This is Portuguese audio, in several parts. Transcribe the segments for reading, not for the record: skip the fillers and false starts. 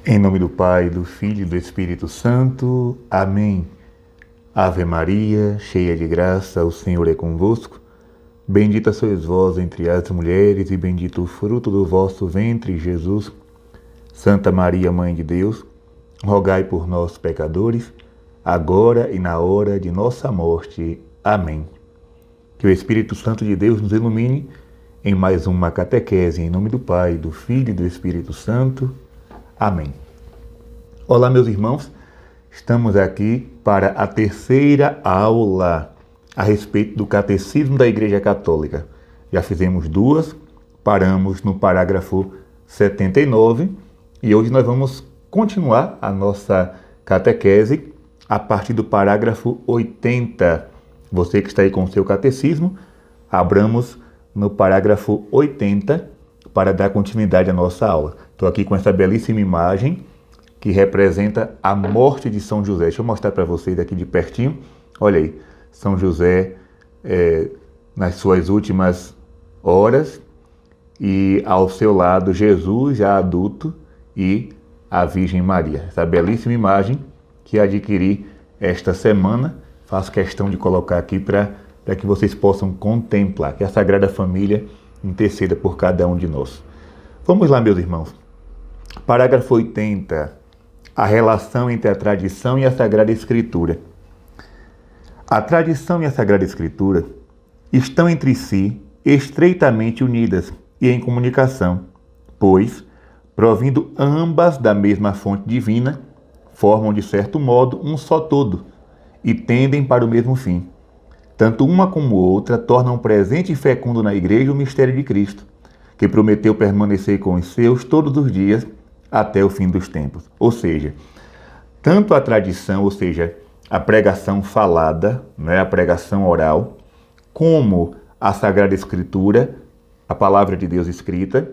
Em nome do Pai, do Filho e do Espírito Santo. Amém. Ave Maria, cheia de graça, o Senhor é convosco. Bendita sois vós entre as mulheres e bendito o fruto do vosso ventre, Jesus. Santa Maria, Mãe de Deus, rogai por nós, pecadores, agora e na hora de nossa morte. Amém. Que o Espírito Santo de Deus nos ilumine em mais uma catequese, em nome do Pai, do Filho e do Espírito Santo. Amém. Olá, meus irmãos. Estamos aqui para a terceira aula a respeito do Catecismo da Igreja Católica. Já fizemos duas, paramos no parágrafo 79 e hoje nós vamos continuar a nossa catequese a partir do parágrafo 80. Você que está aí com o seu catecismo, abramos no parágrafo 80 para dar continuidade à nossa aula. Estou aqui com essa belíssima imagem que representa a morte de São José. Deixa eu mostrar para vocês aqui de pertinho. Olha aí, São José nas suas últimas horas e ao seu lado Jesus já adulto e a Virgem Maria. Essa belíssima imagem que adquiri esta semana, faço questão de colocar aqui para que vocês possam contemplar, que a Sagrada Família interceda por cada um de nós. Vamos lá, meus irmãos. Parágrafo 80. A relação entre a tradição e a Sagrada Escritura. A tradição e a Sagrada Escritura estão entre si estreitamente unidas e em comunicação, pois, provindo ambas da mesma fonte divina, formam de certo modo um só todo e tendem para o mesmo fim. Tanto uma como outra tornam presente e fecundo na Igreja o mistério de Cristo, que prometeu permanecer com os seus todos os dias até o fim dos tempos. Ou seja, tanto a tradição, ou seja, a pregação falada, a pregação oral, como a Sagrada Escritura, a palavra de Deus escrita,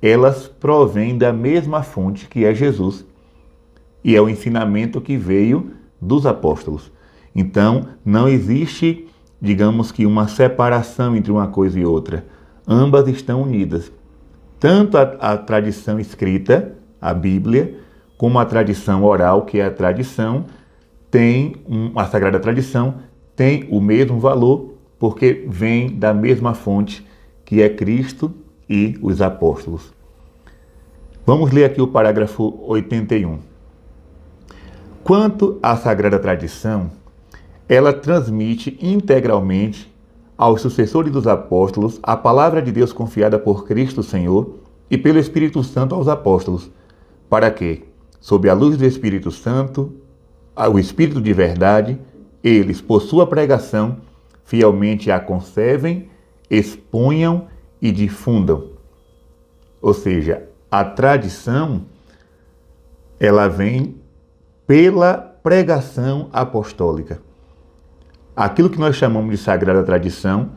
elas provêm da mesma fonte que é Jesus. E é o ensinamento que veio dos apóstolos. Então, não existe, digamos que, uma separação entre uma coisa e outra. Ambas estão unidas. Tanto a tradição escrita, a Bíblia, como a tradição oral, que é a tradição, a Sagrada Tradição, tem o mesmo valor, porque vem da mesma fonte, que é Cristo e os apóstolos. Vamos ler aqui o parágrafo 81. Quanto à Sagrada Tradição, ela transmite integralmente aos sucessores dos apóstolos a palavra de Deus confiada por Cristo Senhor e pelo Espírito Santo aos apóstolos, para que, sob a luz do Espírito Santo, o Espírito de verdade, eles, por sua pregação, fielmente a conservem, exponham e difundam. Ou seja, a tradição, ela vem pela pregação apostólica. Aquilo que nós chamamos de Sagrada Tradição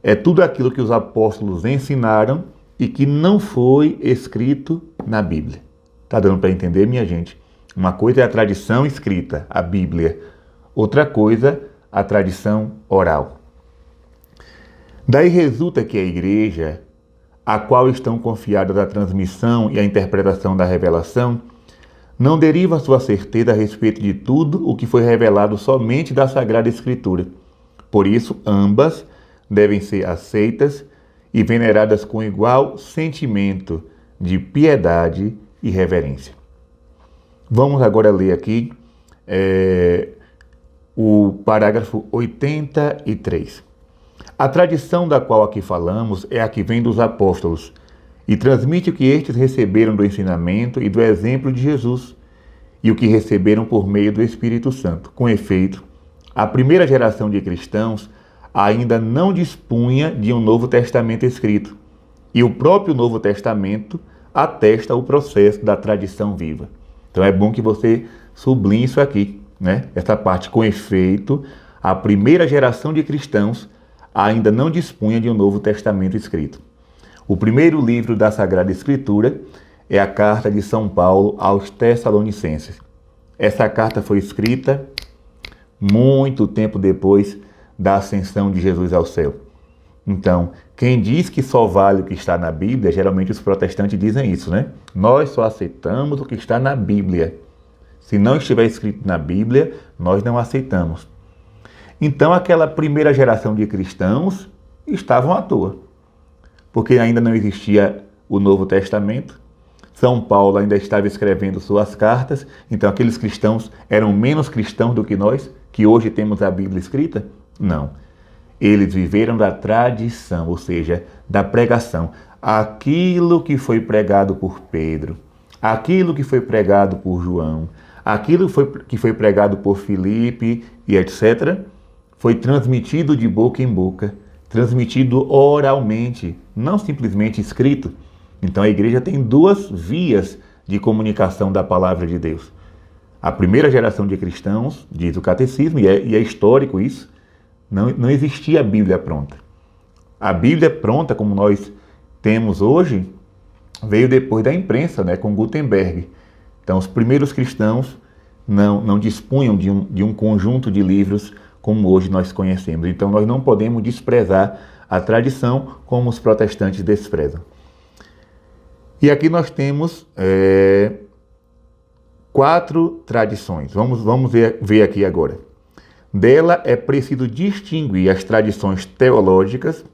é tudo aquilo que os apóstolos ensinaram e que não foi escrito na Bíblia. Está dando para entender, minha gente? Uma coisa é a tradição escrita, a Bíblia. Outra coisa, a tradição oral. Daí resulta que a Igreja, a qual estão confiadas a transmissão e a interpretação da revelação, não deriva sua certeza a respeito de tudo o que foi revelado somente da Sagrada Escritura. Por isso, ambas devem ser aceitas e veneradas com igual sentimento de piedade e reverência. Vamos agora ler aqui o parágrafo 83. A tradição da qual aqui falamos é a que vem dos apóstolos e transmite o que estes receberam do ensinamento e do exemplo de Jesus e o que receberam por meio do Espírito Santo. Com efeito, a primeira geração de cristãos ainda não dispunha de um Novo Testamento escrito e o próprio Novo Testamento atesta o processo da tradição viva. Então é bom que você sublinhe isso aqui, essa parte. Com efeito, a primeira geração de cristãos ainda não dispunha de um Novo Testamento escrito. O primeiro livro da Sagrada Escritura é a carta de São Paulo aos Tessalonicenses. Essa carta foi escrita muito tempo depois da ascensão de Jesus ao céu. Então, Quem diz que só vale o que está na Bíblia, geralmente os protestantes dizem isso, né? Nós só aceitamos o que está na Bíblia. Se não estiver escrito na Bíblia, nós não aceitamos. Então aquela primeira geração de cristãos estavam à toa, porque ainda não existia o Novo Testamento. São Paulo ainda estava escrevendo suas cartas, então aqueles cristãos eram menos cristãos do que nós, que hoje temos a Bíblia escrita? Não. Eles viveram da tradição, ou seja, da pregação. Aquilo que foi pregado por Pedro, aquilo que foi pregado por João, aquilo que foi pregado por Filipe e etc., foi transmitido de boca em boca, transmitido oralmente, não simplesmente escrito. Então a igreja tem duas vias de comunicação da palavra de Deus. A primeira geração de cristãos, diz o catecismo, e é histórico isso, não existia a Bíblia pronta. A Bíblia pronta, como nós temos hoje, veio depois da imprensa, né, com Gutenberg. Então os primeiros cristãos não dispunham de um conjunto de livros como hoje nós conhecemos. Então nós não podemos desprezar a tradição como os protestantes desprezam. E aqui nós temos 4 tradições. Vamos ver aqui agora. Dela é preciso distinguir as tradições teológicas,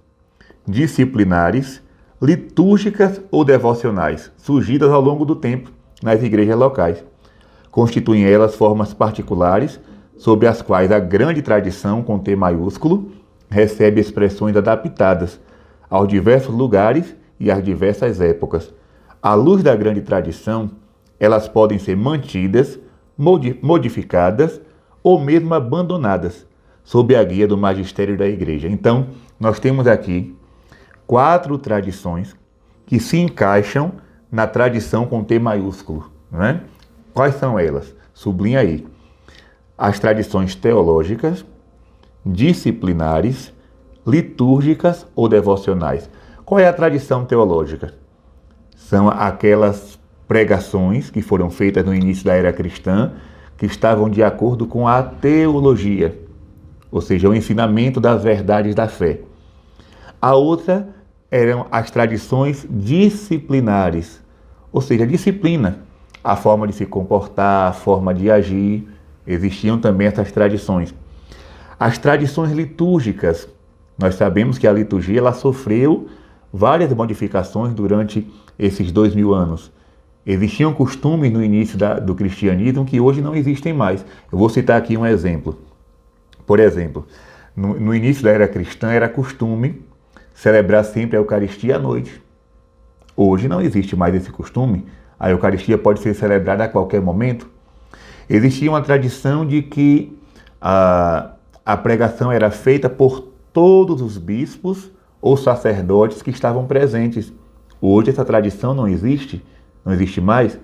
disciplinares, litúrgicas ou devocionais, surgidas ao longo do tempo nas igrejas locais. Constituem elas formas particulares, sobre as quais a grande tradição, com T maiúsculo, recebe expressões adaptadas aos diversos lugares e às diversas épocas. À luz da grande tradição, elas podem ser mantidas, modificadas ou mesmo abandonadas, sob a guia do magistério da igreja. Então, nós temos aqui 4 tradições que se encaixam na tradição com T maiúsculo, né? Quais são elas? Sublinha aí. As tradições teológicas, disciplinares, litúrgicas ou devocionais. Qual é a tradição teológica? São aquelas pregações que foram feitas no início da era cristã, que estavam de acordo com a teologia, ou seja, o ensinamento das verdades da fé. A outra eram as tradições disciplinares, ou seja, a disciplina, a forma de se comportar, a forma de agir. Existiam também essas tradições. As tradições litúrgicas, nós sabemos que a liturgia ela sofreu várias modificações durante esses 2000 anos. Existiam costumes no início do cristianismo que hoje não existem mais. Eu vou citar aqui um exemplo. Por exemplo, no início da era cristã era costume celebrar sempre a Eucaristia à noite. Hoje não existe mais esse costume. A Eucaristia pode ser celebrada a qualquer momento. Existia uma tradição de que a pregação era feita por todos os bispos ou sacerdotes que estavam presentes. Hoje essa tradição não existe mais.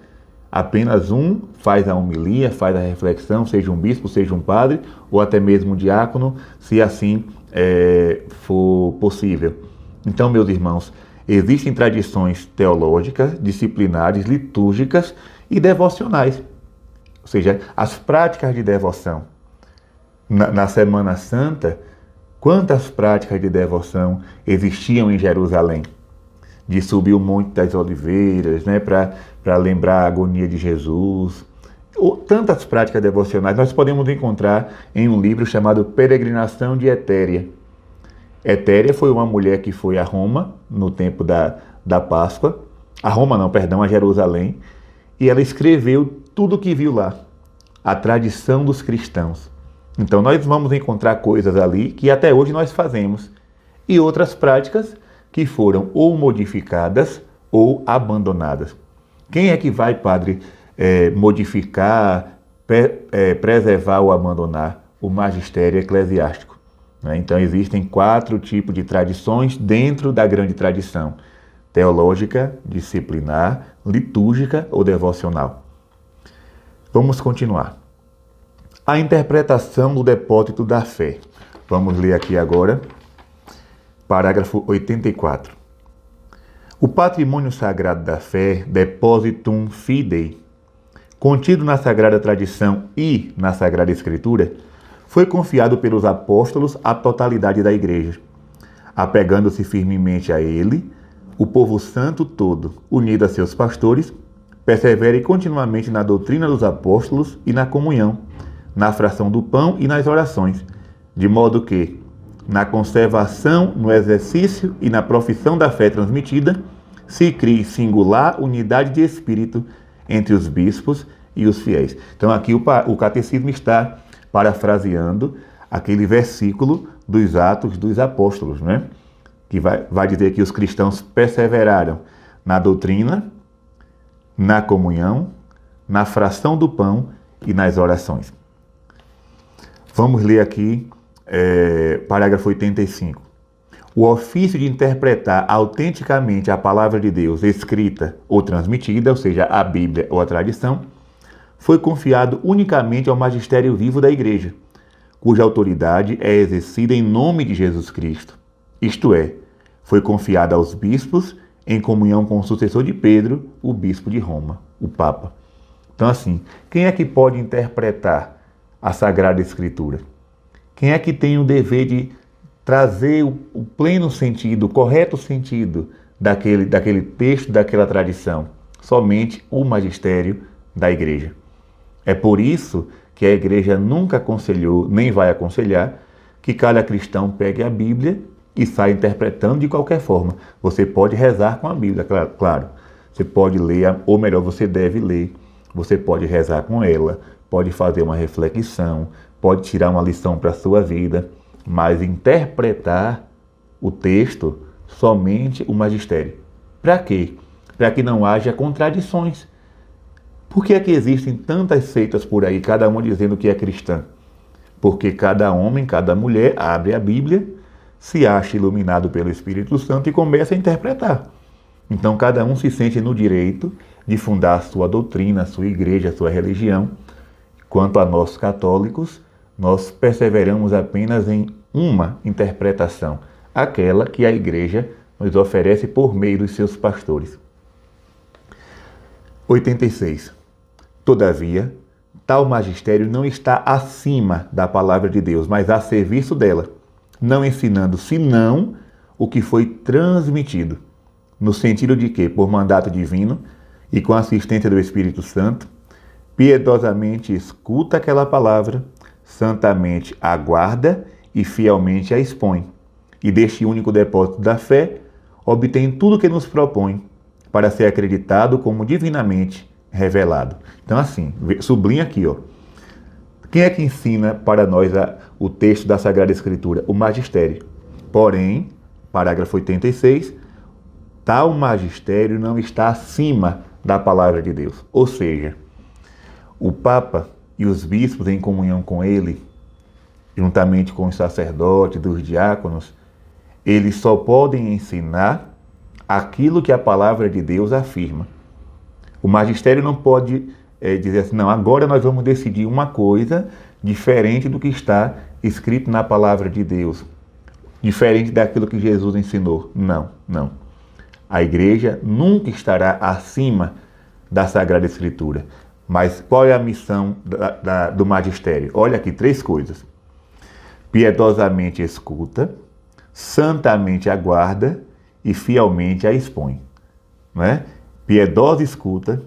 Apenas um faz a homilia, faz a reflexão, seja um bispo, seja um padre, ou até mesmo um diácono, se assim for possível. Então, meus irmãos, existem tradições teológicas, disciplinares, litúrgicas e devocionais. Ou seja, as práticas de devoção. Na Semana Santa, quantas práticas de devoção existiam em Jerusalém? De subir o Monte das Oliveiras, né, para lembrar a agonia de Jesus. Ou tantas práticas devocionais nós podemos encontrar em um livro chamado Peregrinação de Etéria. Etéria foi uma mulher que foi a Roma no tempo da Páscoa. A Jerusalém. E ela escreveu tudo o que viu lá. A tradição dos cristãos. Então nós vamos encontrar coisas ali que até hoje nós fazemos. E outras práticas que foram ou modificadas ou abandonadas. Quem é que vai, padre, modificar, preservar ou abandonar? O magistério eclesiástico. Né? Então existem 4 tipos de tradições dentro da grande tradição. Teológica, disciplinar, litúrgica ou devocional. Vamos continuar. A interpretação do depósito da fé. Vamos ler aqui agora. Parágrafo 84. O patrimônio sagrado da fé, depositum fidei, contido na Sagrada Tradição e na Sagrada Escritura, foi confiado pelos apóstolos à totalidade da Igreja. apegando-se firmemente a ele, o povo santo todo, unido a seus pastores, persevere continuamente na doutrina dos apóstolos e na comunhão, na fração do pão e nas orações, de modo que, na conservação, no exercício e na profissão da fé transmitida, se crie singular unidade de espírito entre os bispos e os fiéis. Então aqui o catecismo está parafraseando aquele versículo dos Atos dos Apóstolos, né? Que vai dizer que os cristãos perseveraram na doutrina, na comunhão, na fração do pão e nas orações. Vamos ler aqui parágrafo 85. O ofício de interpretar autenticamente a palavra de Deus escrita ou transmitida, ou seja, a Bíblia ou a tradição, foi confiado unicamente ao magistério vivo da Igreja, cuja autoridade é exercida em nome de Jesus Cristo. Isto é, foi confiada aos bispos em comunhão com o sucessor de Pedro, o bispo de Roma, o Papa. Então assim, quem é que pode interpretar a Sagrada Escritura? Quem é que tem o dever de trazer o pleno sentido, o correto sentido daquele texto, daquela tradição? Somente o magistério da Igreja. É por isso que a Igreja nunca aconselhou, nem vai aconselhar, que cada cristão pegue a Bíblia e saia interpretando de qualquer forma. Você pode rezar com a Bíblia, claro. Você pode ler, ou melhor, você deve ler. Você pode rezar com ela, pode fazer uma reflexão, pode tirar uma lição para a sua vida, mas interpretar o texto somente o magistério. Para quê? Para que não haja contradições. Por que é que existem tantas seitas por aí, cada uma dizendo que é cristã? Porque cada homem, cada mulher abre a Bíblia, se acha iluminado pelo Espírito Santo e começa a interpretar. Então cada um se sente no direito de fundar a sua doutrina, a sua igreja, a sua religião. Quanto a nós católicos, nós perseveramos apenas em uma interpretação, aquela que a Igreja nos oferece por meio dos seus pastores. 86. Todavia, tal magistério não está acima da palavra de Deus, mas a serviço dela, não ensinando senão o que foi transmitido, no sentido de que, por mandato divino e com a assistência do Espírito Santo, piedosamente escuta aquela palavra, santamente aguarda e fielmente a expõe, e deste único depósito da fé, obtém tudo que nos propõe, para ser acreditado como divinamente revelado. Então assim, sublinha aqui, ó. Quem é que ensina para nós o texto da Sagrada Escritura? O magistério. Porém, parágrafo 86, tal magistério não está acima da palavra de Deus. Ou seja, o Papa e os bispos em comunhão com ele, juntamente com os sacerdotes, os diáconos, eles só podem ensinar aquilo que a palavra de Deus afirma. O magistério não pode dizer assim, não, agora nós vamos decidir uma coisa diferente do que está escrito na palavra de Deus, diferente daquilo que Jesus ensinou. Não, não. A igreja nunca estará acima da Sagrada Escritura. Mas qual é a missão do magistério? Olha aqui, 3 coisas. Piedosamente escuta, santamente aguarda e fielmente a expõe. Não é? Piedosa escuta,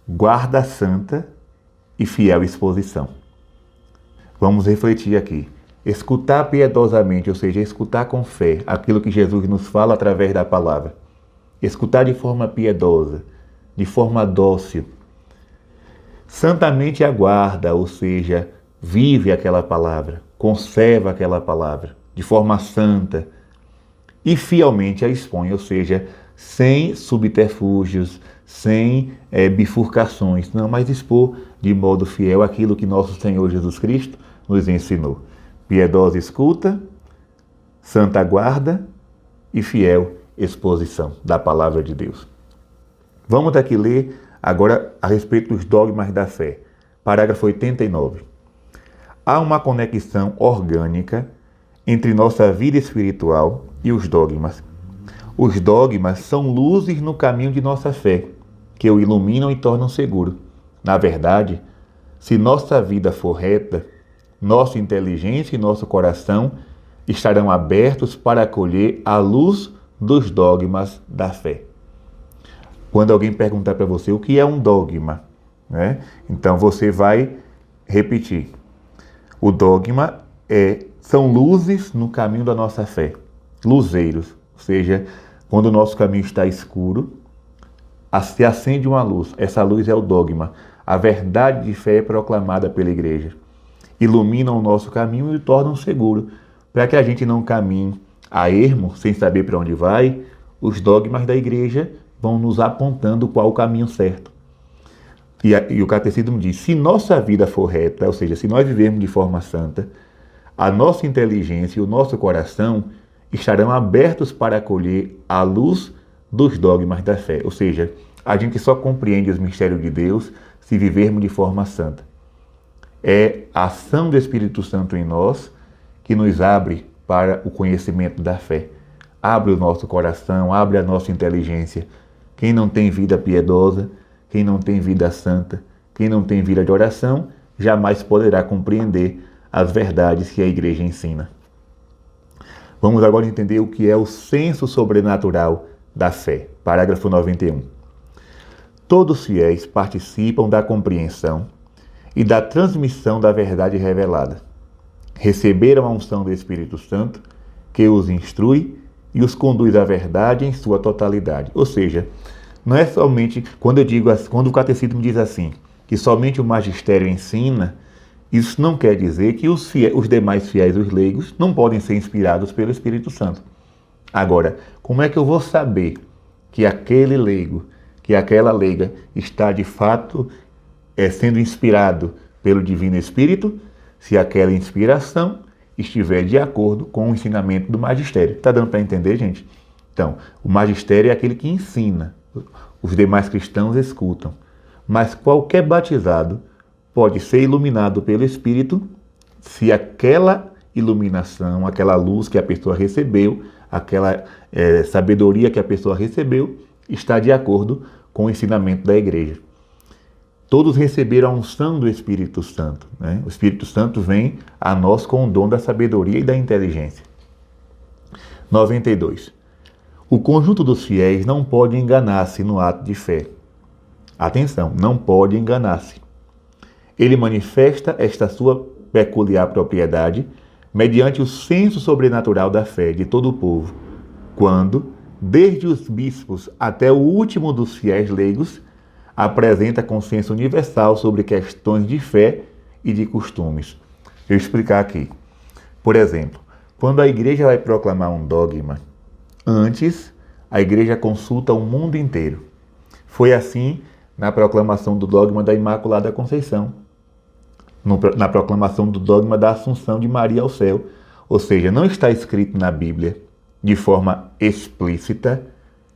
guarda santa e fiel exposição. Vamos refletir aqui. Escutar piedosamente, ou seja, escutar com fé aquilo que Jesus nos fala através da palavra. Escutar de forma piedosa, de forma dócil. Santamente aguarda, ou seja, vive aquela palavra, conserva aquela palavra de forma santa e fielmente a expõe, ou seja, sem subterfúgios, sem bifurcações, não, mas expor de modo fiel aquilo que nosso Senhor Jesus Cristo nos ensinou. Piedosa escuta, santa guarda e fiel exposição da palavra de Deus. Vamos daqui ler agora a respeito dos dogmas da fé. Parágrafo 89. Há uma conexão orgânica entre nossa vida espiritual e os dogmas. Os dogmas são luzes no caminho de nossa fé, que o iluminam e tornam seguro. Na verdade, se nossa vida for reta, nossa inteligência e nosso coração estarão abertos para acolher a luz dos dogmas da fé. Quando alguém perguntar para você o que é um dogma, né? Então você vai repetir. O dogma são luzes no caminho da nossa fé, luzeiros, ou seja, quando o nosso caminho está escuro, se acende uma luz. Essa luz é o dogma. A verdade de fé é proclamada pela igreja. Ilumina o nosso caminho e torna seguro. Para que a gente não caminhe a ermo, sem saber para onde vai, os dogmas da igreja vão nos apontando qual o caminho certo. E o catecismo diz, se nossa vida for reta, ou seja, se nós vivermos de forma santa, a nossa inteligência e o nosso coração estarão abertos para acolher a luz dos dogmas da fé. Ou seja, a gente só compreende os mistérios de Deus se vivermos de forma santa. É a ação do Espírito Santo em nós que nos abre para o conhecimento da fé. Abre o nosso coração, abre a nossa inteligência. Quem não tem vida piedosa, quem não tem vida santa, quem não tem vida de oração, jamais poderá compreender as verdades que a igreja ensina. Vamos agora entender o que é o senso sobrenatural da fé. Parágrafo 91. Todos os fiéis participam da compreensão e da transmissão da verdade revelada. Receberam a unção do Espírito Santo, que os instrui e os conduz à verdade em sua totalidade. Ou seja, não é somente, quando o catecismo diz assim, que somente o magistério ensina, isso não quer dizer que os demais fiéis, os leigos, não podem ser inspirados pelo Espírito Santo. Agora, como é que eu vou saber que aquele leigo, que aquela leiga está de fato sendo inspirado pelo Divino Espírito, se aquela inspiração estiver de acordo com o ensinamento do magistério? Está dando para entender, gente? Então, o magistério é aquele que ensina, os demais cristãos escutam, mas qualquer batizado pode ser iluminado pelo Espírito se aquela iluminação, aquela luz que a pessoa recebeu, aquela sabedoria que a pessoa recebeu, está de acordo com o ensinamento da igreja. Todos receberam a unção do Espírito Santo, né? O Espírito Santo vem a nós com o dom da sabedoria e da inteligência. 92. O conjunto dos fiéis não pode enganar-se no ato de fé. Atenção, não pode enganar-se. Ele manifesta esta sua peculiar propriedade mediante o senso sobrenatural da fé de todo o povo, quando, desde os bispos até o último dos fiéis leigos, apresenta consenso universal sobre questões de fé e de costumes. Eu vou explicar aqui. Por exemplo, quando a igreja vai proclamar um dogma, antes a igreja consulta o mundo inteiro. Foi assim na proclamação do dogma da Imaculada Conceição, na proclamação do dogma da Assunção de Maria ao céu. Ou seja, não está escrito na Bíblia, de forma explícita,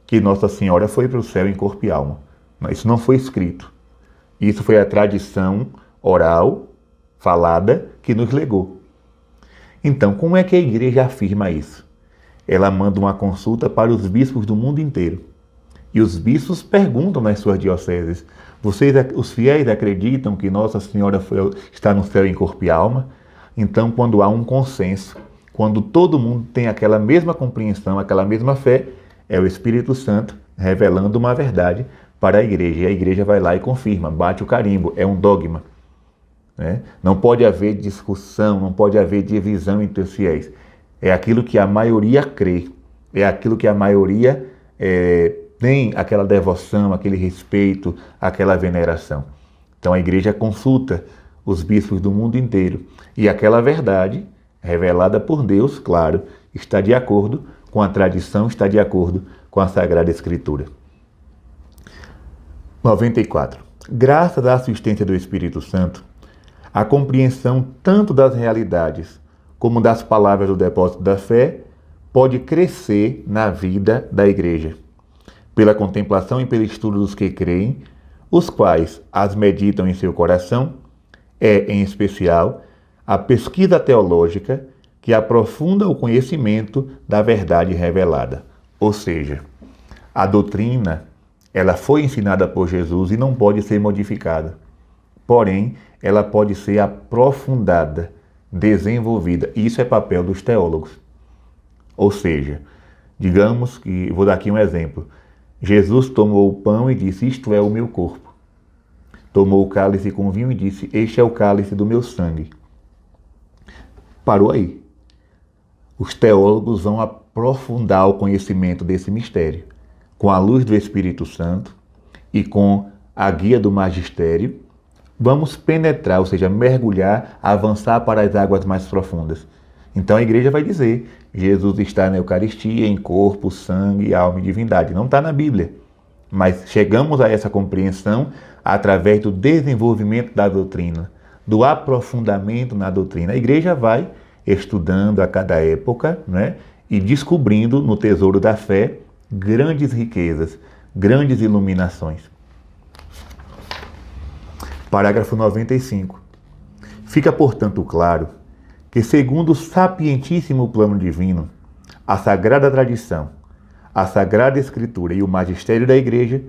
que Nossa Senhora foi para o céu em corpo e alma. Isso não foi escrito. Isso foi a tradição oral, falada, que nos legou. Então, como é que a igreja afirma isso? Ela manda uma consulta para os bispos do mundo inteiro. E os bispos perguntam nas suas dioceses: os fiéis acreditam que Nossa Senhora está no céu em corpo e alma? Então, quando há um consenso, quando todo mundo tem aquela mesma compreensão, aquela mesma fé, é o Espírito Santo revelando uma verdade para a igreja. E a igreja vai lá e confirma, bate o carimbo, é um dogma. Né? Não pode haver discussão, não pode haver divisão entre os fiéis. É aquilo que a maioria crê, é aquilo que a maioria tem aquela devoção, aquele respeito, aquela veneração. Então a igreja consulta os bispos do mundo inteiro e aquela verdade, revelada por Deus, claro, está de acordo com a tradição, está de acordo com a Sagrada Escritura. 94. Graças à assistência do Espírito Santo, a compreensão tanto das realidades como das palavras do depósito da fé pode crescer na vida da igreja, pela contemplação e pelo estudo dos que creem, os quais as meditam em seu coração, em especial, a pesquisa teológica que aprofunda o conhecimento da verdade revelada. Ou seja, a doutrina, ela foi ensinada por Jesus e não pode ser modificada. Porém, ela pode ser aprofundada, desenvolvida. Isso é papel dos teólogos. Ou seja, digamos que, vou dar aqui um exemplo, Jesus tomou o pão e disse, isto é o meu corpo. Tomou o cálice com vinho e disse, este é o cálice do meu sangue. Parou aí. Os teólogos vão aprofundar o conhecimento desse mistério, com a luz do Espírito Santo e com a guia do magistério. Vamos penetrar, ou seja, mergulhar, avançar para as águas mais profundas. Então a igreja vai dizer, Jesus está na Eucaristia, em corpo, sangue, alma e divindade. Não está na Bíblia. Mas chegamos a essa compreensão através do desenvolvimento da doutrina, do aprofundamento na doutrina. A igreja vai estudando a cada época, né, e descobrindo no tesouro da fé grandes riquezas, grandes iluminações. Parágrafo 95. Fica, portanto, claro que, segundo o sapientíssimo plano divino, a Sagrada Tradição, a Sagrada Escritura e o magistério da Igreja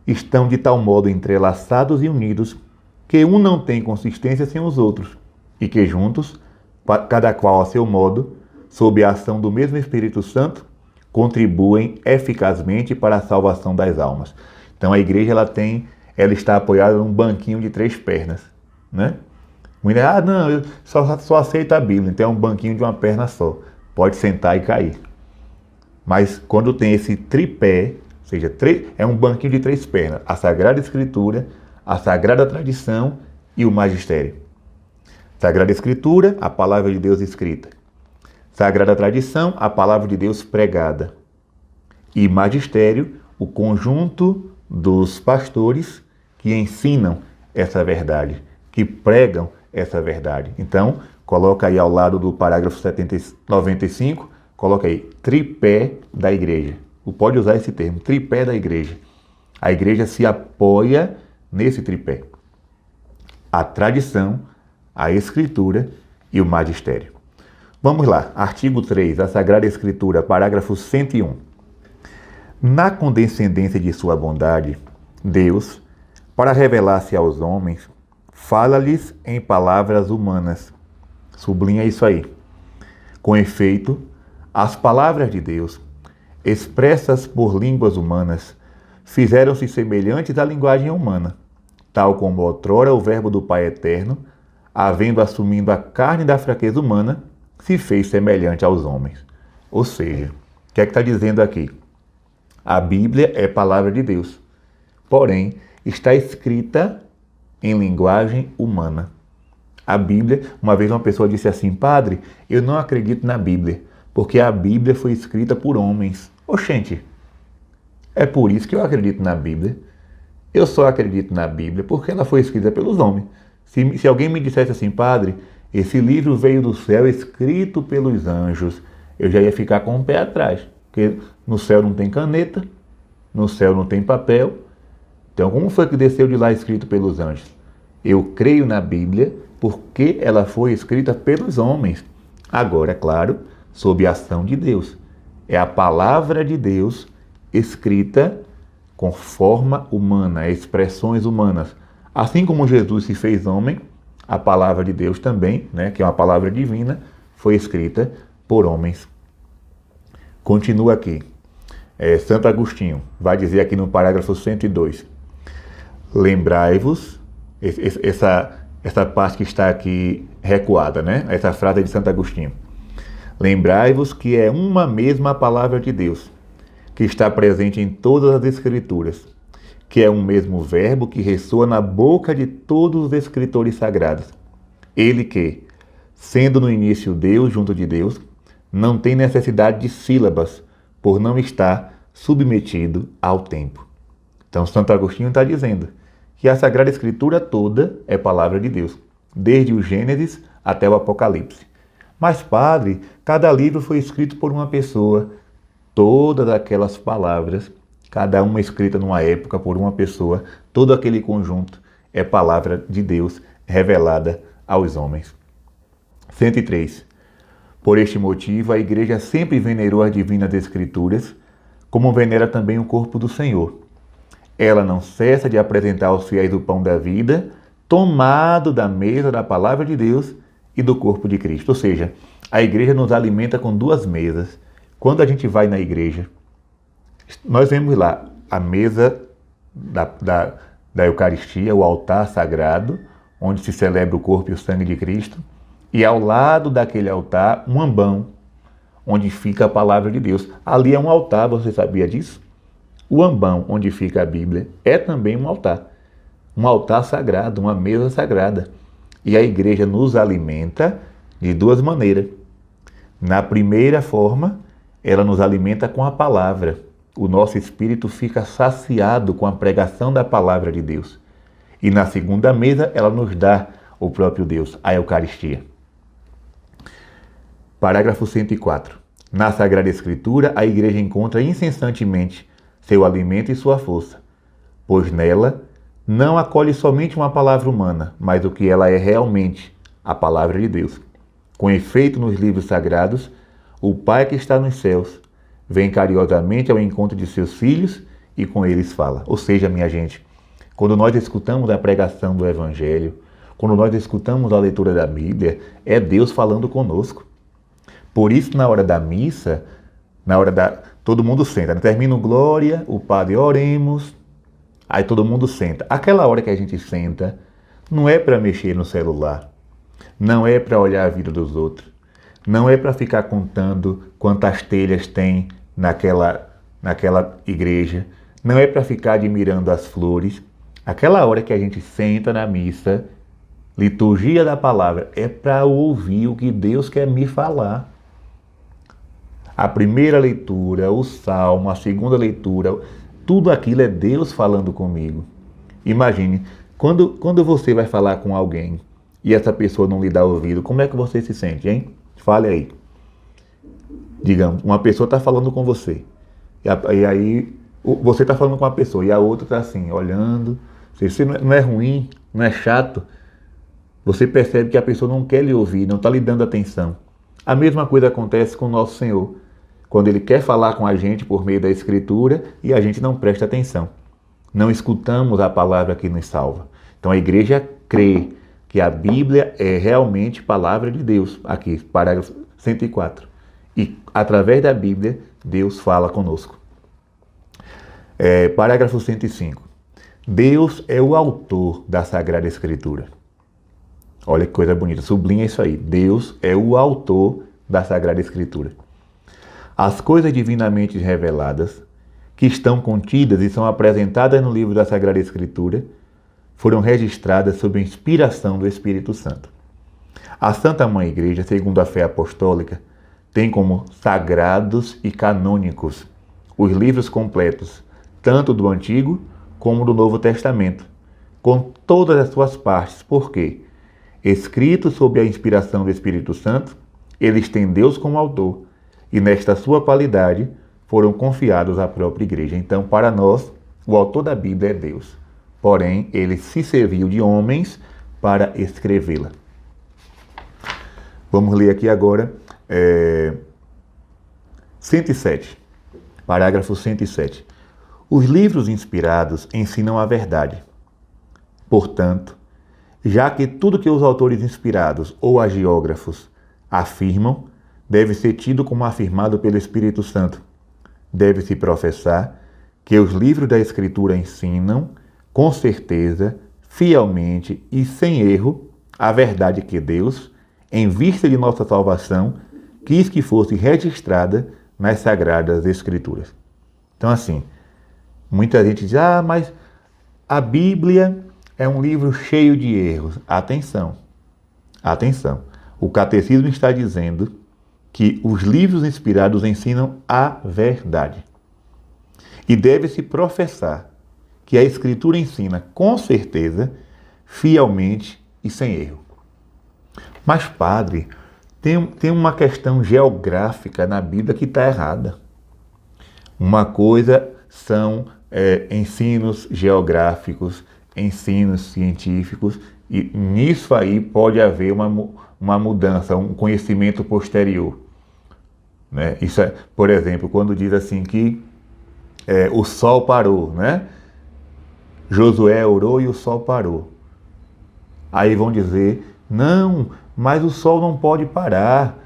estão de tal modo entrelaçados e unidos que um não tem consistência sem os outros e que juntos, cada qual a seu modo, sob a ação do mesmo Espírito Santo, contribuem eficazmente para a salvação das almas. Então a Igreja ela está apoiada num banquinho de 3 pernas, né? Muita, não, eu só aceito a Bíblia, então é um banquinho de uma perna só. Pode sentar e cair. Mas quando tem esse tripé, ou seja, é um banquinho de 3 pernas, a Sagrada Escritura, a Sagrada Tradição e o Magistério. Sagrada Escritura, a Palavra de Deus escrita. Sagrada Tradição, a Palavra de Deus pregada. E Magistério, o conjunto dos pastores que ensinam essa verdade, que pregam essa verdade. Então, coloca aí ao lado do parágrafo 95, coloca aí, tripé da igreja. Pode usar esse termo, tripé da igreja. A igreja se apoia nesse tripé. A tradição, a escritura e o magistério. Vamos lá, artigo 3, a Sagrada Escritura, parágrafo 101. Na condescendência de sua bondade, Deus, para revelar-se aos homens, fala-lhes em palavras humanas. Sublinha isso aí. Com efeito, as palavras de Deus, expressas por línguas humanas, fizeram-se semelhantes à linguagem humana, tal como outrora o Verbo do Pai Eterno, havendo assumido a carne da fraqueza humana, se fez semelhante aos homens. Ou seja, o que é que está dizendo aqui? A Bíblia é palavra de Deus, porém, está escrita em linguagem humana. A Bíblia, uma vez uma pessoa disse assim, padre, eu não acredito na Bíblia, porque a Bíblia foi escrita por homens. Oxente, é por isso que eu acredito na Bíblia. Eu só acredito na Bíblia porque ela foi escrita pelos homens. Se alguém me dissesse assim, padre, esse livro veio do céu escrito pelos anjos, eu já ia ficar com o pé atrás, porque no céu não tem caneta, no céu não tem papel. Então, como foi que desceu de lá escrito pelos anjos? Eu creio na Bíblia porque ela foi escrita pelos homens. Agora, é claro, sob a ação de Deus. É a palavra de Deus escrita com forma humana, expressões humanas. Assim como Jesus se fez homem, a palavra de Deus também, né, que é uma palavra divina, foi escrita por homens. Continua aqui. Santo Agostinho vai dizer aqui no parágrafo 102. Lembrai-vos, essa parte que está aqui recuada, né? Essa frase é de Santo Agostinho. Lembrai-vos que é uma mesma palavra de Deus, que está presente em todas as Escrituras, que é um mesmo verbo que ressoa na boca de todos os escritores sagrados. Ele que, sendo no início Deus junto de Deus, não tem necessidade de sílabas, por não estar submetido ao tempo. Então, Santo Agostinho está dizendo que a Sagrada Escritura toda é palavra de Deus, desde o Gênesis até o Apocalipse. Mas, padre, cada livro foi escrito por uma pessoa. Todas aquelas palavras, cada uma escrita numa época por uma pessoa, todo aquele conjunto é palavra de Deus revelada aos homens. 103. Por este motivo, a Igreja sempre venerou as divinas Escrituras, como venera também o corpo do Senhor. Ela não cessa de apresentar aos fiéis o pão da vida, tomado da mesa da palavra de Deus e do corpo de Cristo. Ou seja, a Igreja nos alimenta com 2 mesas, Quando a gente vai na igreja, nós vemos lá a mesa da Eucaristia, o altar sagrado, onde se celebra o corpo e o sangue de Cristo, e ao lado daquele altar, um ambão, onde fica a palavra de Deus. Ali é um altar, você sabia disso? O ambão, onde fica a Bíblia, é também um altar sagrado, uma mesa sagrada. E a igreja nos alimenta de duas maneiras. Na primeira forma, ela nos alimenta com a palavra. O nosso espírito fica saciado com a pregação da palavra de Deus. E na segunda mesa, ela nos dá o próprio Deus, a Eucaristia. Parágrafo 104. Na Sagrada Escritura, a igreja encontra incessantemente seu alimento e sua força, pois nela não acolhe somente uma palavra humana, mas o que ela é realmente, a palavra de Deus. Com efeito, nos livros sagrados, o Pai que está nos céus vem carinhosamente ao encontro de seus filhos e com eles fala. Ou seja, minha gente, quando nós escutamos a pregação do Evangelho, quando nós escutamos a leitura da Bíblia, é Deus falando conosco. Por isso, na hora da missa, todo mundo senta. Termina o glória, o padre oremos, aí todo mundo senta. Aquela hora que a gente senta, não é para mexer no celular, não é para olhar a vida dos outros, não é para ficar contando quantas telhas tem naquela igreja, não é para ficar admirando as flores. Aquela hora que a gente senta na missa, liturgia da palavra, é para ouvir o que Deus quer me falar. A primeira leitura, o salmo, a segunda leitura, tudo aquilo é Deus falando comigo. Imagine, quando você vai falar com alguém e essa pessoa não lhe dá ouvido, como é que você se sente, hein? Fale aí. Digamos, uma pessoa está falando com você. E aí, você está falando com uma pessoa e a outra está assim, olhando. Se não é ruim, não é chato, você percebe que a pessoa não quer lhe ouvir, não está lhe dando atenção. A mesma coisa acontece com o nosso Senhor, quando Ele quer falar com a gente por meio da Escritura e a gente não presta atenção. Não escutamos a palavra que nos salva. Então a igreja crê que a Bíblia é realmente palavra de Deus. Aqui, parágrafo 104. E através da Bíblia, Deus fala conosco. Parágrafo 105. Deus é o autor da Sagrada Escritura. Olha que coisa bonita, sublinha isso aí. Deus é o autor da Sagrada Escritura. As coisas divinamente reveladas, que estão contidas e são apresentadas no livro da Sagrada Escritura, foram registradas sob a inspiração do Espírito Santo. A Santa Mãe Igreja, segundo a fé apostólica, tem como sagrados e canônicos os livros completos, tanto do Antigo como do Novo Testamento, com todas as suas partes, porque, escritos sob a inspiração do Espírito Santo, eles têm Deus como autor, e nesta sua qualidade foram confiados à própria igreja. Então, para nós, o autor da Bíblia é Deus. Porém, ele se serviu de homens para escrevê-la. Vamos ler aqui agora 107, parágrafo 107. Os livros inspirados ensinam a verdade. Portanto, já que tudo que os autores inspirados ou agiógrafos afirmam deve ser tido como afirmado pelo Espírito Santo, deve-se professar que os livros da Escritura ensinam, com certeza, fielmente e sem erro, a verdade que Deus, em vista de nossa salvação, quis que fosse registrada nas Sagradas Escrituras. Então, assim, muita gente diz, mas a Bíblia é um livro cheio de erros. Atenção, atenção. O Catecismo está dizendo que os livros inspirados ensinam a verdade. E deve-se professar que a Escritura ensina, com certeza, fielmente e sem erro. Mas, padre, tem uma questão geográfica na Bíblia que está errada. Uma coisa são ensinos geográficos, ensinos científicos, e nisso aí pode haver uma mudança, um conhecimento posterior. Né? Isso é, por exemplo, quando diz assim que o sol parou, né? Josué orou e o sol parou. Aí vão dizer, não, mas o sol não pode parar.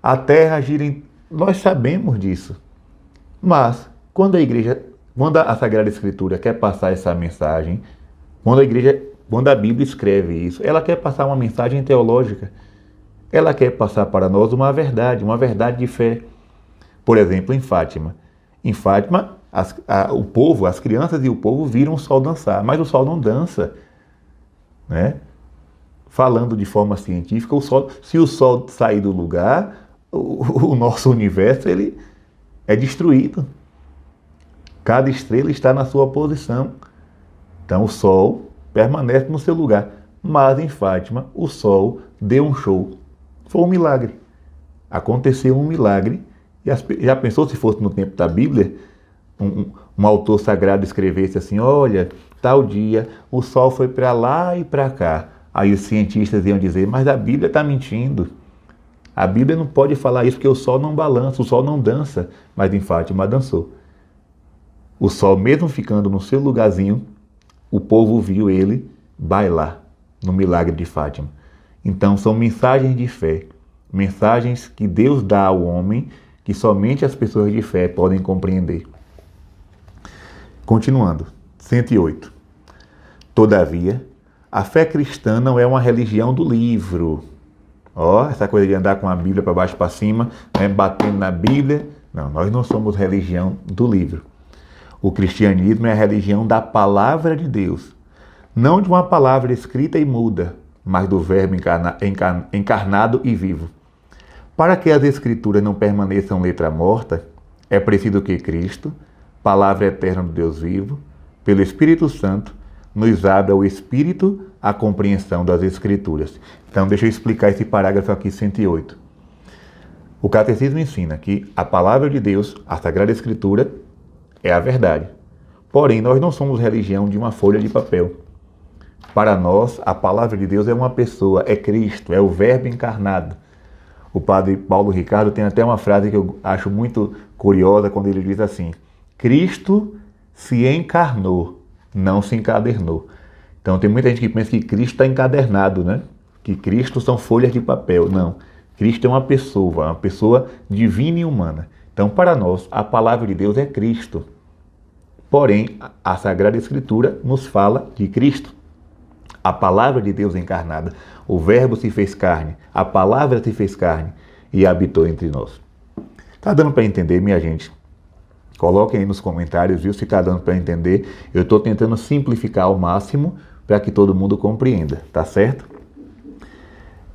A terra gira Nós sabemos disso. Mas, quando a Sagrada Escritura quer passar essa mensagem, quando a Bíblia escreve isso, ela quer passar uma mensagem teológica. Ela quer passar para nós uma verdade de fé. Por exemplo, em Fátima. Em Fátima, as crianças e o povo viram o sol dançar, mas o sol não dança, né? Falando de forma científica, se o sol sair do lugar, o nosso universo ele é destruído. Cada estrela está na sua posição. Então o sol permanece no seu lugar. Mas em Fátima, o sol deu um show. Foi um milagre. Aconteceu um milagre. E já pensou se fosse no tempo da Bíblia, um autor sagrado escrevesse assim, olha, tal dia o sol foi para lá e para cá. Aí os cientistas iam dizer, mas a Bíblia está mentindo. A Bíblia não pode falar isso porque o sol não balança, o sol não dança. Mas em Fátima dançou. O sol, mesmo ficando no seu lugarzinho, o povo viu ele bailar no milagre de Fátima. Então são mensagens de fé, mensagens que Deus dá ao homem, que somente as pessoas de fé podem compreender. Continuando, 108. Todavia, a fé cristã não é uma religião do livro. Essa coisa de andar com a Bíblia para baixo e para cima, né, batendo na Bíblia. Não, nós não somos religião do livro. O cristianismo é a religião da palavra de Deus. Não de uma palavra escrita e muda, mas do verbo encarnado e vivo. Para que as Escrituras não permaneçam letra morta, é preciso que Cristo, palavra eterna do Deus vivo, pelo Espírito Santo, nos abra o Espírito à compreensão das Escrituras. Então, deixa eu explicar esse parágrafo aqui, 108. O Catecismo ensina que a palavra de Deus, a Sagrada Escritura, é a verdade. Porém, nós não somos religião de uma folha de papel. Para nós, a palavra de Deus é uma pessoa, é Cristo, é o Verbo encarnado. O padre Paulo Ricardo tem até uma frase que eu acho muito curiosa quando ele diz assim: Cristo se encarnou, não se encadernou. Então tem muita gente que pensa que Cristo está encadernado, né? Que Cristo são folhas de papel. Não. Cristo é uma pessoa divina e humana. Então, para nós, a palavra de Deus é Cristo. Porém, a Sagrada Escritura nos fala de Cristo. A palavra de Deus encarnada. O Verbo se fez carne. A palavra se fez carne e habitou entre nós. Tá dando para entender, minha gente? Coloquem aí nos comentários, viu? Se tá dando para entender. Eu estou tentando simplificar ao máximo para que todo mundo compreenda, tá certo?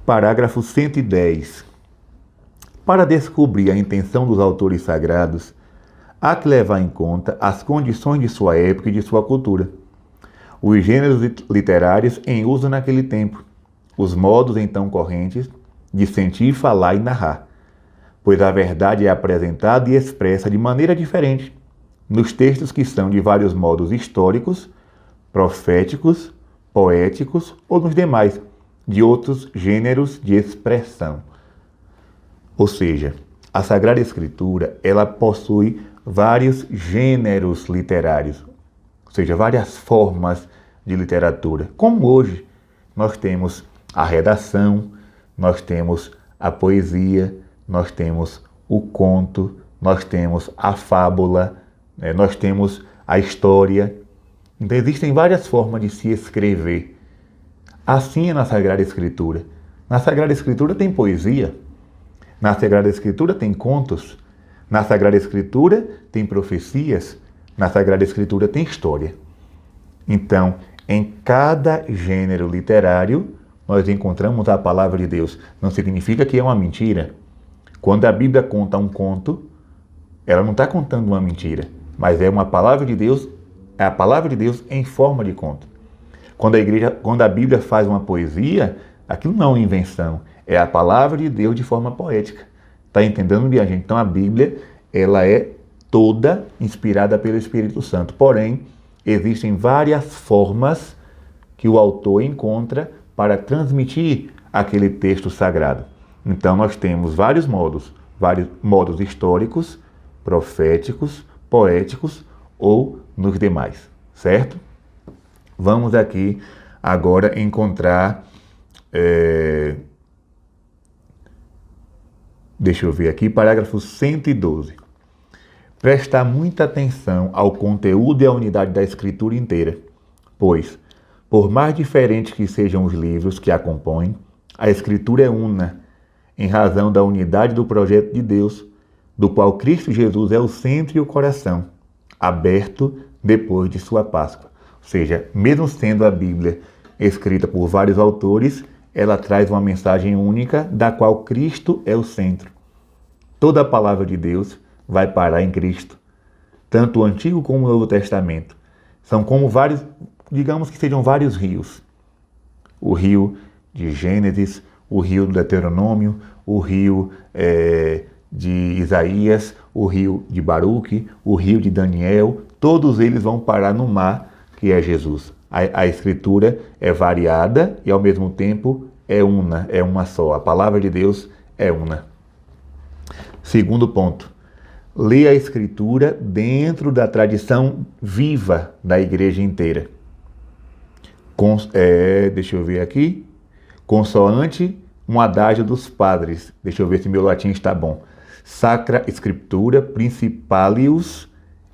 Parágrafo 110. Para descobrir a intenção dos autores sagrados, há que levar em conta as condições de sua época e de sua cultura, os gêneros literários em uso naquele tempo, os modos então correntes de sentir, falar e narrar, pois a verdade é apresentada e expressa de maneira diferente nos textos que são de vários modos históricos, proféticos, poéticos ou nos demais, de outros gêneros de expressão. Ou seja, a Sagrada Escritura, ela possui vários gêneros literários, ou seja, várias formas de literatura. Como hoje nós temos a redação, nós temos a poesia, nós temos o conto, nós temos a fábula, nós temos a história. Então existem várias formas de se escrever. Assim é na Sagrada Escritura. Na Sagrada Escritura tem poesia, na Sagrada Escritura tem contos, na Sagrada Escritura tem profecias, na Sagrada Escritura tem história. Então, em cada gênero literário, nós encontramos a palavra de Deus. Não significa que é uma mentira. Quando a Bíblia conta um conto, ela não está contando uma mentira, mas é uma palavra de Deus, é a palavra de Deus em forma de conto. Quando a Bíblia faz uma poesia, aquilo não é uma invenção, é a palavra de Deus de forma poética. Está entendendo, minha gente? Então a Bíblia, ela é toda inspirada pelo Espírito Santo. Porém, existem várias formas que o autor encontra para transmitir aquele texto sagrado. Então nós temos vários modos históricos, proféticos, poéticos ou nos demais, certo? Vamos aqui agora encontrar Deixa eu ver aqui, parágrafo 112. Prestar muita atenção ao conteúdo e à unidade da escritura inteira, pois, por mais diferentes que sejam os livros que a compõem, a escritura é una, em razão da unidade do projeto de Deus, do qual Cristo Jesus é o centro e o coração, aberto depois de sua Páscoa. Ou seja, mesmo sendo a Bíblia escrita por vários autores, ela traz uma mensagem única da qual Cristo é o centro. Toda a palavra de Deus vai parar em Cristo. Tanto o Antigo como o Novo Testamento são como vários, digamos que sejam vários rios. O rio de Gênesis, o rio do Deuteronômio, o rio de Isaías, o rio de Baruque, o rio de Daniel, todos eles vão parar no mar que é Jesus. A escritura é variada e ao mesmo tempo é una, é uma só. A palavra de Deus é una. Segundo ponto, lê a escritura dentro da tradição viva da igreja inteira. Deixa eu ver aqui, consoante um adágio dos padres. Deixa eu ver se meu latim está bom. Sacra Scriptura Principalius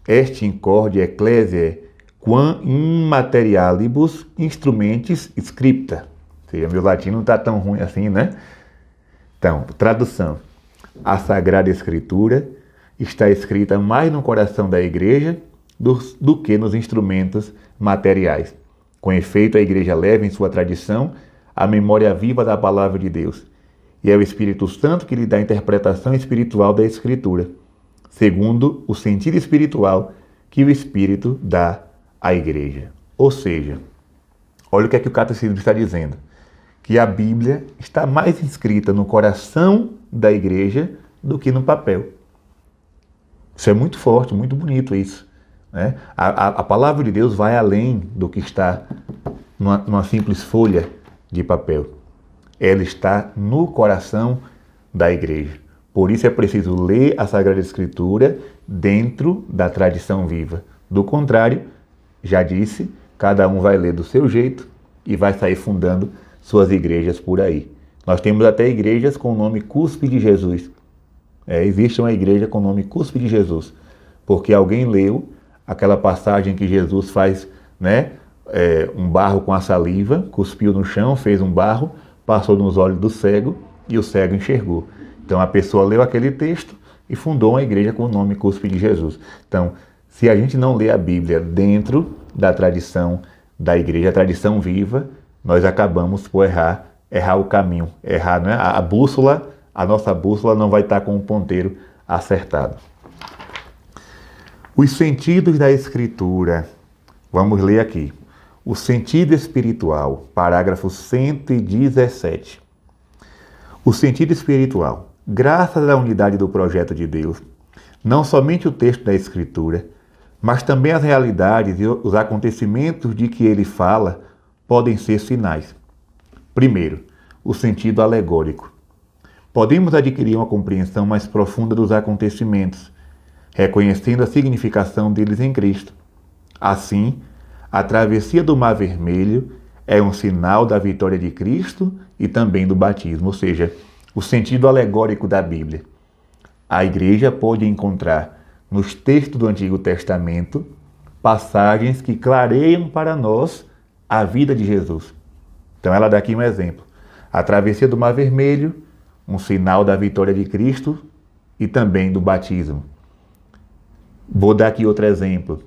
est in corde ecclesiae quam in materialibus instrumentis scripta. Ou seja, meu latim não está tão ruim assim, né? Então, tradução. A Sagrada Escritura está escrita mais no coração da igreja do que nos instrumentos materiais. Com efeito, a igreja leva em sua tradição a memória viva da palavra de Deus. E é o Espírito Santo que lhe dá a interpretação espiritual da Escritura, segundo o sentido espiritual que o Espírito dá à igreja. Ou seja, olha o que é que o Catecismo está dizendo, que a Bíblia está mais inscrita no coração da igreja do que no papel. Isso é muito forte, muito bonito isso, né? A palavra de Deus vai além do que está numa simples folha de papel. Ela está no coração da igreja. Por isso é preciso ler a Sagrada Escritura dentro da tradição viva. Do contrário, já disse, cada um vai ler do seu jeito e vai sair fundando suas igrejas por aí. Nós temos até igrejas com o nome Cuspe de Jesus. Existe uma igreja com o nome Cuspe de Jesus, porque alguém leu aquela passagem que Jesus faz, né, um barro com a saliva, cuspiu no chão, fez um barro, passou nos olhos do cego e o cego enxergou. Então a pessoa leu aquele texto e fundou uma igreja com o nome Cuspe de Jesus. Então, se a gente não lê a Bíblia dentro da tradição da igreja, a tradição viva, nós acabamos por errar o caminho, né? A nossa bússola não vai estar com o ponteiro acertado. Os sentidos da Escritura, vamos ler aqui. O sentido espiritual, parágrafo 117. O sentido espiritual, graças à unidade do projeto de Deus, não somente o texto da Escritura, mas também as realidades e os acontecimentos de que ele fala podem ser sinais. Primeiro, o sentido alegórico. Podemos adquirir uma compreensão mais profunda dos acontecimentos, reconhecendo a significação deles em Cristo. Assim, a travessia do Mar Vermelho é um sinal da vitória de Cristo e também do batismo, ou seja, o sentido alegórico da Bíblia. A igreja pode encontrar nos textos do Antigo Testamento passagens que clareiam para nós a vida de Jesus. Então ela dá aqui um exemplo. A travessia do Mar Vermelho, um sinal da vitória de Cristo e também do batismo. Vou dar aqui outro exemplo.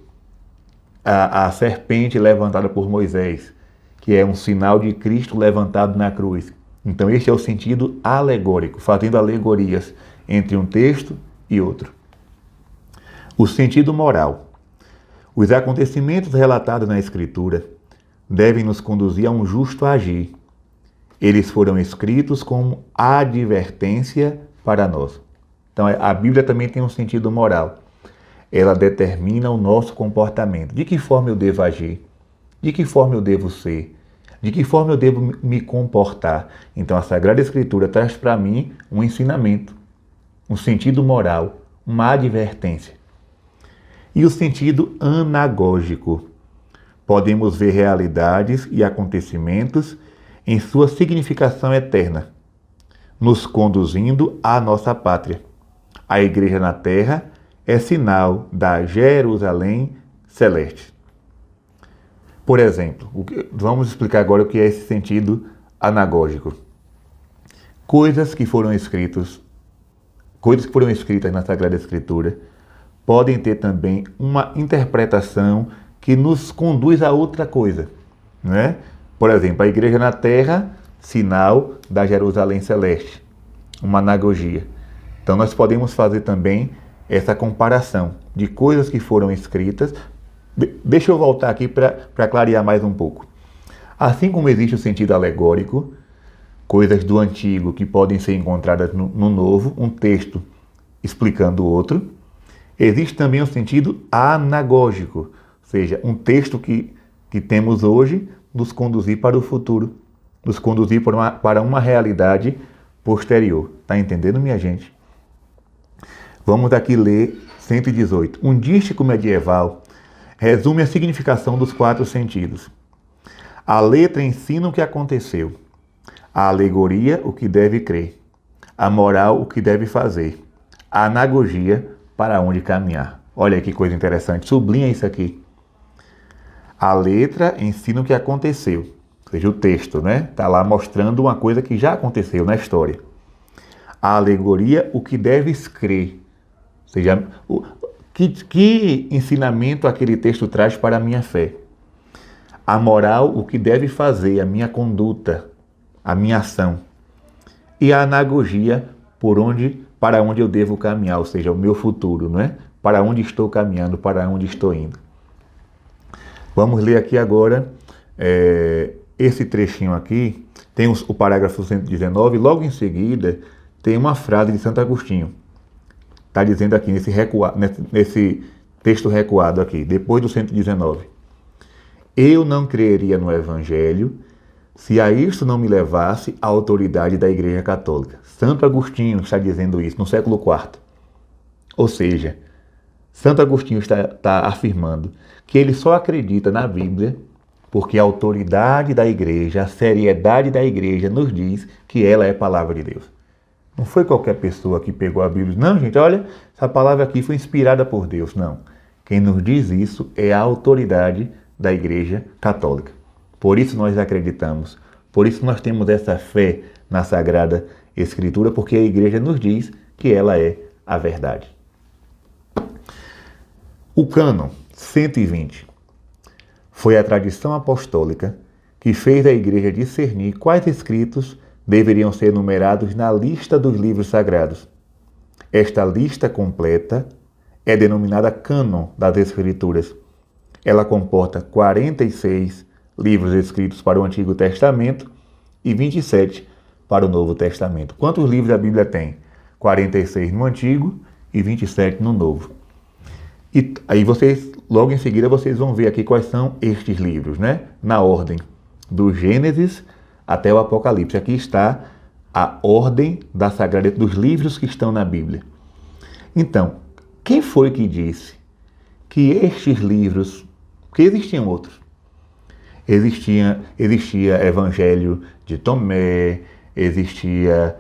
A serpente levantada por Moisés, que é um sinal de Cristo levantado na cruz. Então este é o sentido alegórico, fazendo alegorias entre um texto e outro. O sentido moral. Os acontecimentos relatados na Escritura devem nos conduzir a um justo agir. Eles foram escritos como advertência para nós. Então a Bíblia também tem um sentido moral. Ela determina o nosso comportamento. De que forma eu devo agir? De que forma eu devo ser? De que forma eu devo me comportar? Então a Sagrada Escritura traz para mim um ensinamento, um sentido moral, uma advertência. E o sentido anagógico. Podemos ver realidades e acontecimentos em sua significação eterna. nos conduzindo à nossa pátria. A igreja na terra é sinal da Jerusalém celeste. Por exemplo, vamos explicar agora o que é esse sentido anagógico. Coisas que foram escritas na Sagrada Escritura podem ter também uma interpretação que nos conduz a outra coisa, né? Por exemplo, a igreja na terra, sinal da Jerusalém celeste, uma anagogia. Então nós podemos fazer também essa comparação de coisas que foram escritas. Deixa eu voltar aqui para clarear mais um pouco. Assim como existe o sentido alegórico, coisas do antigo que podem ser encontradas no novo, um texto explicando o outro, existe também o sentido anagógico, ou seja, um texto que temos hoje nos conduzir para o futuro, nos conduzir para uma realidade posterior. Está entendendo, minha gente? Vamos aqui ler 118. Um dístico medieval resume a significação dos 4 sentidos. A letra ensina o que aconteceu. A alegoria, o que deve crer. A moral, o que deve fazer. A anagogia, para onde caminhar. Olha que coisa interessante. Sublinha isso aqui. A letra ensina o que aconteceu. Ou seja, o texto, né? Está lá mostrando uma coisa que já aconteceu na história. A alegoria, o que deves crer. Ou seja, que ensinamento aquele texto traz para a minha fé. A moral, o que deve fazer, a minha conduta, a minha ação. E a anagogia, para onde eu devo caminhar, ou seja, o meu futuro, não é? Para onde estou caminhando, para onde estou indo. Vamos ler aqui agora esse trechinho aqui. Tem o parágrafo 119, logo em seguida tem uma frase de Santo Agostinho. Está dizendo aqui nesse texto recuado aqui, depois do 119. Eu não creria no Evangelho se a isto não me levasse a autoridade da Igreja Católica. Santo Agostinho está dizendo isso no século IV. Ou seja, Santo Agostinho está afirmando que ele só acredita na Bíblia porque a autoridade da Igreja, a seriedade da Igreja nos diz que ela é a palavra de Deus. Não foi qualquer pessoa que pegou a Bíblia. Não, gente, olha, essa palavra aqui foi inspirada por Deus. Não. Quem nos diz isso é a autoridade da Igreja Católica. Por isso nós acreditamos. Por isso nós temos essa fé na Sagrada Escritura, porque a Igreja nos diz que ela é a verdade. O cânon 120 foi a tradição apostólica que fez a Igreja discernir quais escritos deveriam ser numerados na lista dos livros sagrados. Esta lista completa é denominada cânon das Escrituras. Ela comporta 46 livros escritos para o Antigo Testamento e 27 para o Novo Testamento. Quantos livros a Bíblia tem? 46 no Antigo e 27 no Novo. E aí logo em seguida, vocês vão ver aqui quais são estes livros, né? Na ordem do Gênesis até o Apocalipse. Aqui está a ordem da Sagrada, dos livros que estão na Bíblia. Então, quem foi que disse que estes livros, porque existiam outros, existia Evangelho de Tomé, existia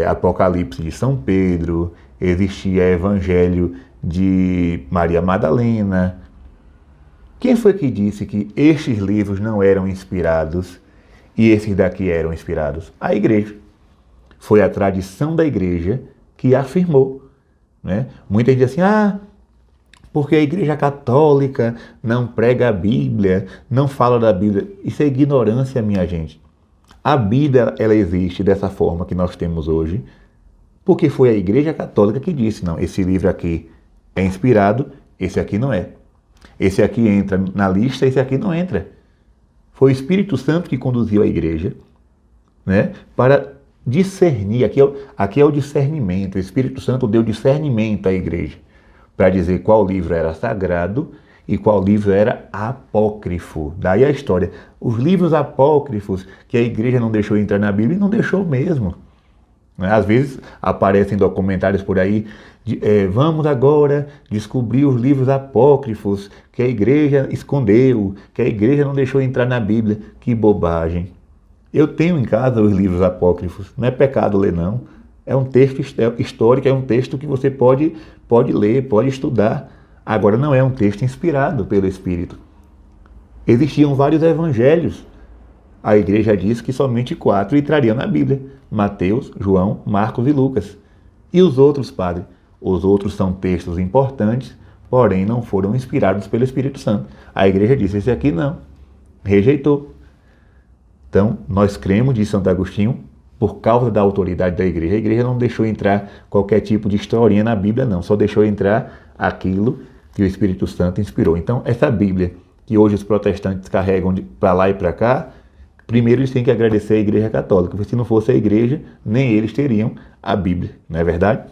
Apocalipse de São Pedro, existia Evangelho de Maria Madalena. Quem foi que disse que estes livros não eram inspirados e esses daqui eram inspirados? A Igreja. Foi a tradição da Igreja que afirmou, né? Muita gente diz assim, porque a Igreja Católica não prega a Bíblia, não fala da Bíblia. Isso é ignorância, minha gente. A Bíblia, ela existe dessa forma que nós temos hoje, porque foi a Igreja Católica que disse, não, esse livro aqui é inspirado, esse aqui não é. Esse aqui entra na lista, esse aqui não entra. Foi o Espírito Santo que conduziu a Igreja, né, para discernir. Aqui é o discernimento. O Espírito Santo deu discernimento à Igreja para dizer qual livro era sagrado e qual livro era apócrifo. Daí a história. Os livros apócrifos que a Igreja não deixou entrar na Bíblia, não deixou mesmo. Às vezes aparecem documentários por aí, vamos agora descobrir os livros apócrifos que a Igreja escondeu, que a Igreja não deixou entrar na Bíblia. Que bobagem. Eu tenho em casa os livros apócrifos, não é pecado ler não. É um texto histórico, é um texto que você pode ler, pode estudar. Agora não é um texto inspirado pelo Espírito. Existiam vários evangelhos. A igreja diz que somente 4 entrariam na Bíblia: Mateus, João, Marcos e Lucas. E os outros, padre? Os outros são textos importantes, porém não foram inspirados pelo Espírito Santo. A igreja disse: esse aqui não. Rejeitou. Então, nós cremos, diz Santo Agostinho, por causa da autoridade da igreja. A igreja não deixou entrar qualquer tipo de historinha na Bíblia, não. Só deixou entrar aquilo que o Espírito Santo inspirou. Então, essa Bíblia que hoje os protestantes carregam para lá e para cá, primeiro eles têm que agradecer à Igreja Católica, porque se não fosse a igreja, nem eles teriam a Bíblia. Não é verdade?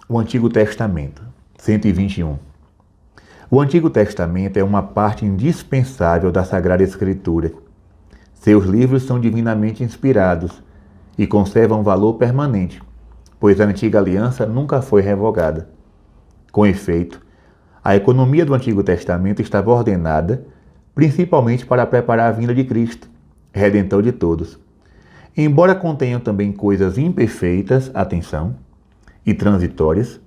O Antigo Testamento, 121. O Antigo Testamento é uma parte indispensável da Sagrada Escritura. Seus livros são divinamente inspirados e conservam valor permanente, pois a antiga aliança nunca foi revogada. Com efeito, a economia do Antigo Testamento estava ordenada principalmente para preparar a vinda de Cristo, Redentor de todos. Embora contenham também coisas imperfeitas, atenção, e transitórias,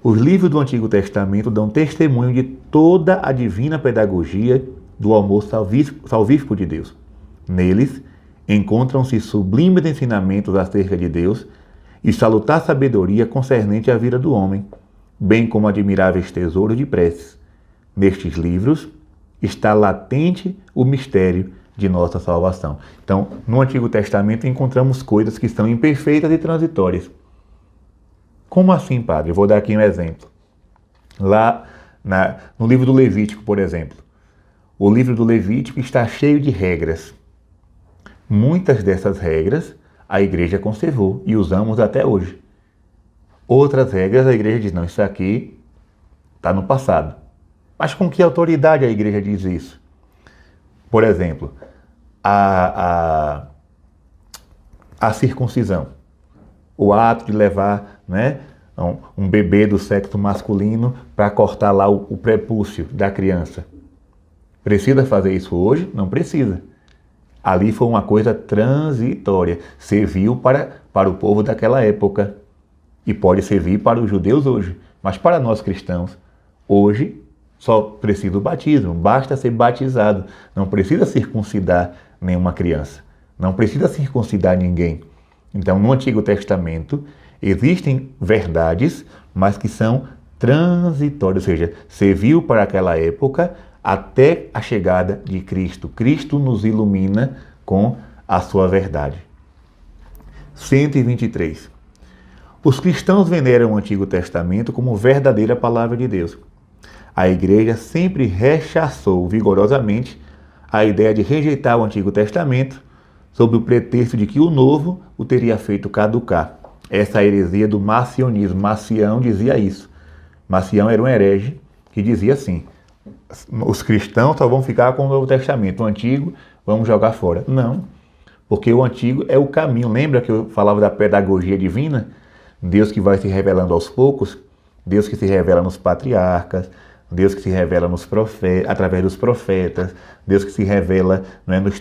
os livros do Antigo Testamento dão testemunho de toda a divina pedagogia do amor salvífico de Deus. Neles encontram-se sublimes ensinamentos acerca de Deus e salutar sabedoria concernente à vida do homem, bem como admiráveis tesouros de preces. Nestes livros está latente o mistério de nossa salvação. Então, no Antigo Testamento encontramos coisas que são imperfeitas e transitórias. Como assim, padre? Eu vou dar aqui um exemplo. Lá no livro do Levítico, por exemplo. O livro do Levítico está cheio de regras. Muitas dessas regras a igreja conservou e usamos até hoje. Outras regras a igreja diz: não, isso aqui está no passado. Mas com que autoridade a igreja diz isso? Por exemplo, a circuncisão. O ato de levar, né, um bebê do sexo masculino para cortar lá o prepúcio da criança. Precisa fazer isso hoje? Não precisa. Ali foi uma coisa transitória. Serviu para o povo daquela época. E pode servir para os judeus hoje. Mas para nós cristãos, hoje, só precisa o batismo. Basta ser batizado. Não precisa circuncidar nenhuma criança. Não precisa circuncidar ninguém. Então, no Antigo Testamento, existem verdades, mas que são transitórias, ou seja, serviu para aquela época até a chegada de Cristo. Cristo nos ilumina com a sua verdade. 123. Os cristãos veneram o Antigo Testamento como verdadeira palavra de Deus. A Igreja sempre rechaçou vigorosamente a ideia de rejeitar o Antigo Testamento sob o pretexto de que o Novo o teria feito caducar. Essa heresia do marcionismo. Marcião dizia isso. Marcião era um herege que dizia assim: os cristãos só vão ficar com o Novo Testamento, o Antigo vamos jogar fora. Não, porque o Antigo é o caminho. Lembra que eu falava da pedagogia divina? Deus que vai se revelando aos poucos, Deus que se revela nos patriarcas, Deus que se revela através dos profetas, Deus que se revela, né, nos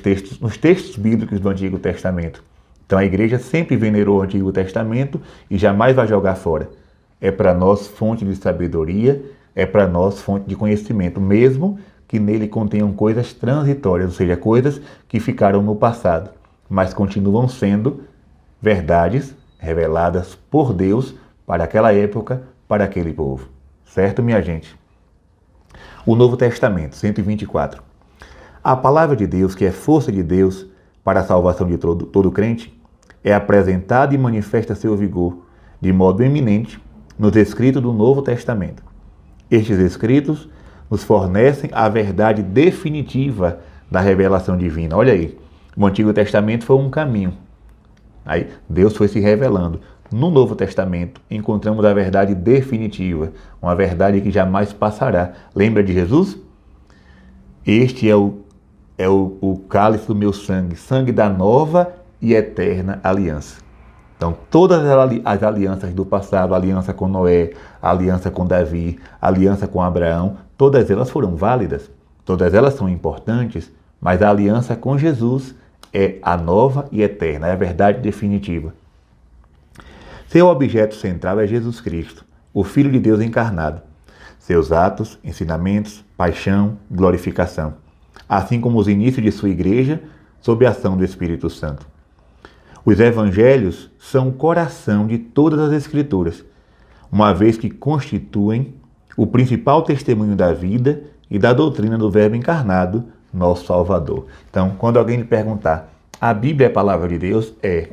textos bíblicos do Antigo Testamento. Então a igreja sempre venerou o Antigo Testamento e jamais vai jogar fora. É para nós fonte de sabedoria, é para nós fonte de conhecimento, mesmo que nele contenham coisas transitórias, ou seja, coisas que ficaram no passado, mas continuam sendo verdades reveladas por Deus para aquela época, para aquele povo. Certo, minha gente? O Novo Testamento, 124. A palavra de Deus, que é força de Deus para a salvação de todo crente, é apresentada e manifesta seu vigor, de modo eminente, nos escritos do Novo Testamento. Estes escritos nos fornecem a verdade definitiva da revelação divina. Olha aí, o Antigo Testamento foi um caminho. Aí Deus foi se revelando. No Novo Testamento encontramos a verdade definitiva, uma verdade que jamais passará. Lembra de Jesus? Este é o cálice do meu sangue, sangue da nova e eterna aliança. Então, todas as alianças do passado, a aliança com Noé, a aliança com Davi, a aliança com Abraão, todas elas foram válidas. Todas elas são importantes, mas a aliança com Jesus é a nova e eterna, é a verdade definitiva. Seu objeto central é Jesus Cristo, o Filho de Deus encarnado. Seus atos, ensinamentos, paixão, glorificação, assim como os inícios de sua igreja, sob a ação do Espírito Santo. Os evangelhos são o coração de todas as Escrituras, uma vez que constituem o principal testemunho da vida e da doutrina do Verbo encarnado, nosso Salvador. Então, quando alguém lhe perguntar, a Bíblia é a palavra de Deus? É.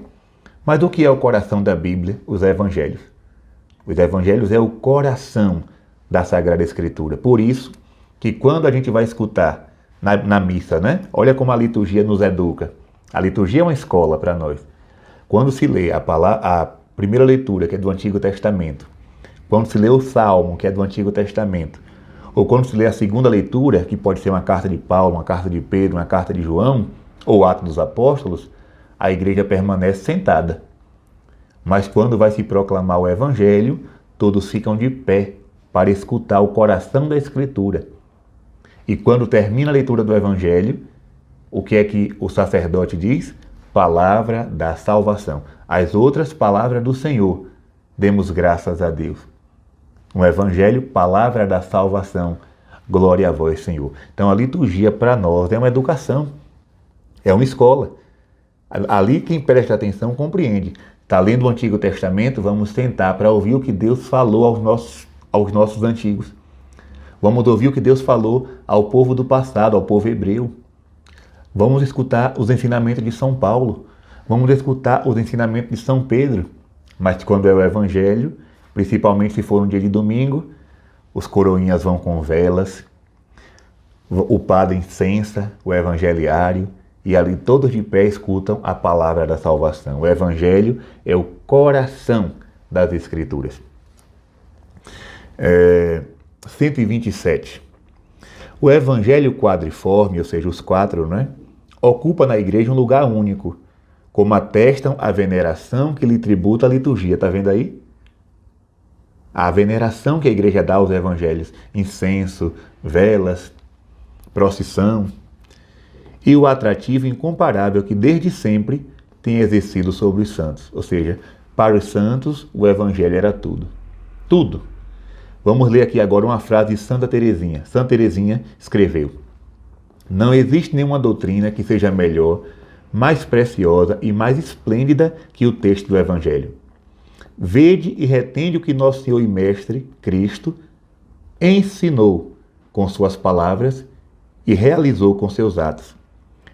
Mas o que é o coração da Bíblia? Os evangelhos. Os evangelhos é o coração da Sagrada Escritura. Por isso que quando a gente vai escutar na missa, né? Olha como a liturgia nos educa. A liturgia é uma escola para nós. Quando se lê a primeira leitura, que é do Antigo Testamento, quando se lê o Salmo, que é do Antigo Testamento, ou quando se lê a segunda leitura, que pode ser uma carta de Paulo, uma carta de Pedro, uma carta de João, ou Atos dos Apóstolos, a igreja permanece sentada. Mas quando vai se proclamar o Evangelho, todos ficam de pé para escutar o coração da Escritura. E quando termina a leitura do Evangelho, o que é que o sacerdote diz? Palavra da salvação. As outras, palavras do Senhor. Demos graças a Deus. O Evangelho, palavra da salvação. Glória a vós, Senhor. Então a liturgia para nós é uma educação. É uma escola. Ali quem presta atenção compreende. Está lendo o Antigo Testamento, vamos sentar para ouvir o que Deus falou aos nossos antigos. Vamos ouvir o que Deus falou ao povo do passado, ao povo hebreu. Vamos escutar os ensinamentos de São Paulo. Vamos escutar os ensinamentos de São Pedro. Mas quando é o Evangelho, principalmente se for um dia de domingo, os coroinhas vão com velas, o padre incensa o evangeliário, e ali todos de pé escutam a palavra da salvação. O Evangelho é o coração das Escrituras. 127. O Evangelho quadriforme, ou seja, os quatro, né, ocupa na igreja um lugar único, como atestam a veneração que lhe tributa a liturgia. Está vendo aí? A veneração que a igreja dá aos evangelhos. Incenso, velas, procissão. E o atrativo incomparável que desde sempre tem exercido sobre os santos. Ou seja, para os santos o evangelho era tudo. Tudo. Vamos ler aqui agora uma frase de Santa Teresinha. Santa Teresinha escreveu: não existe nenhuma doutrina que seja melhor, mais preciosa e mais esplêndida que o texto do evangelho. Vede e retende o que nosso Senhor e Mestre, Cristo, ensinou com suas palavras e realizou com seus atos.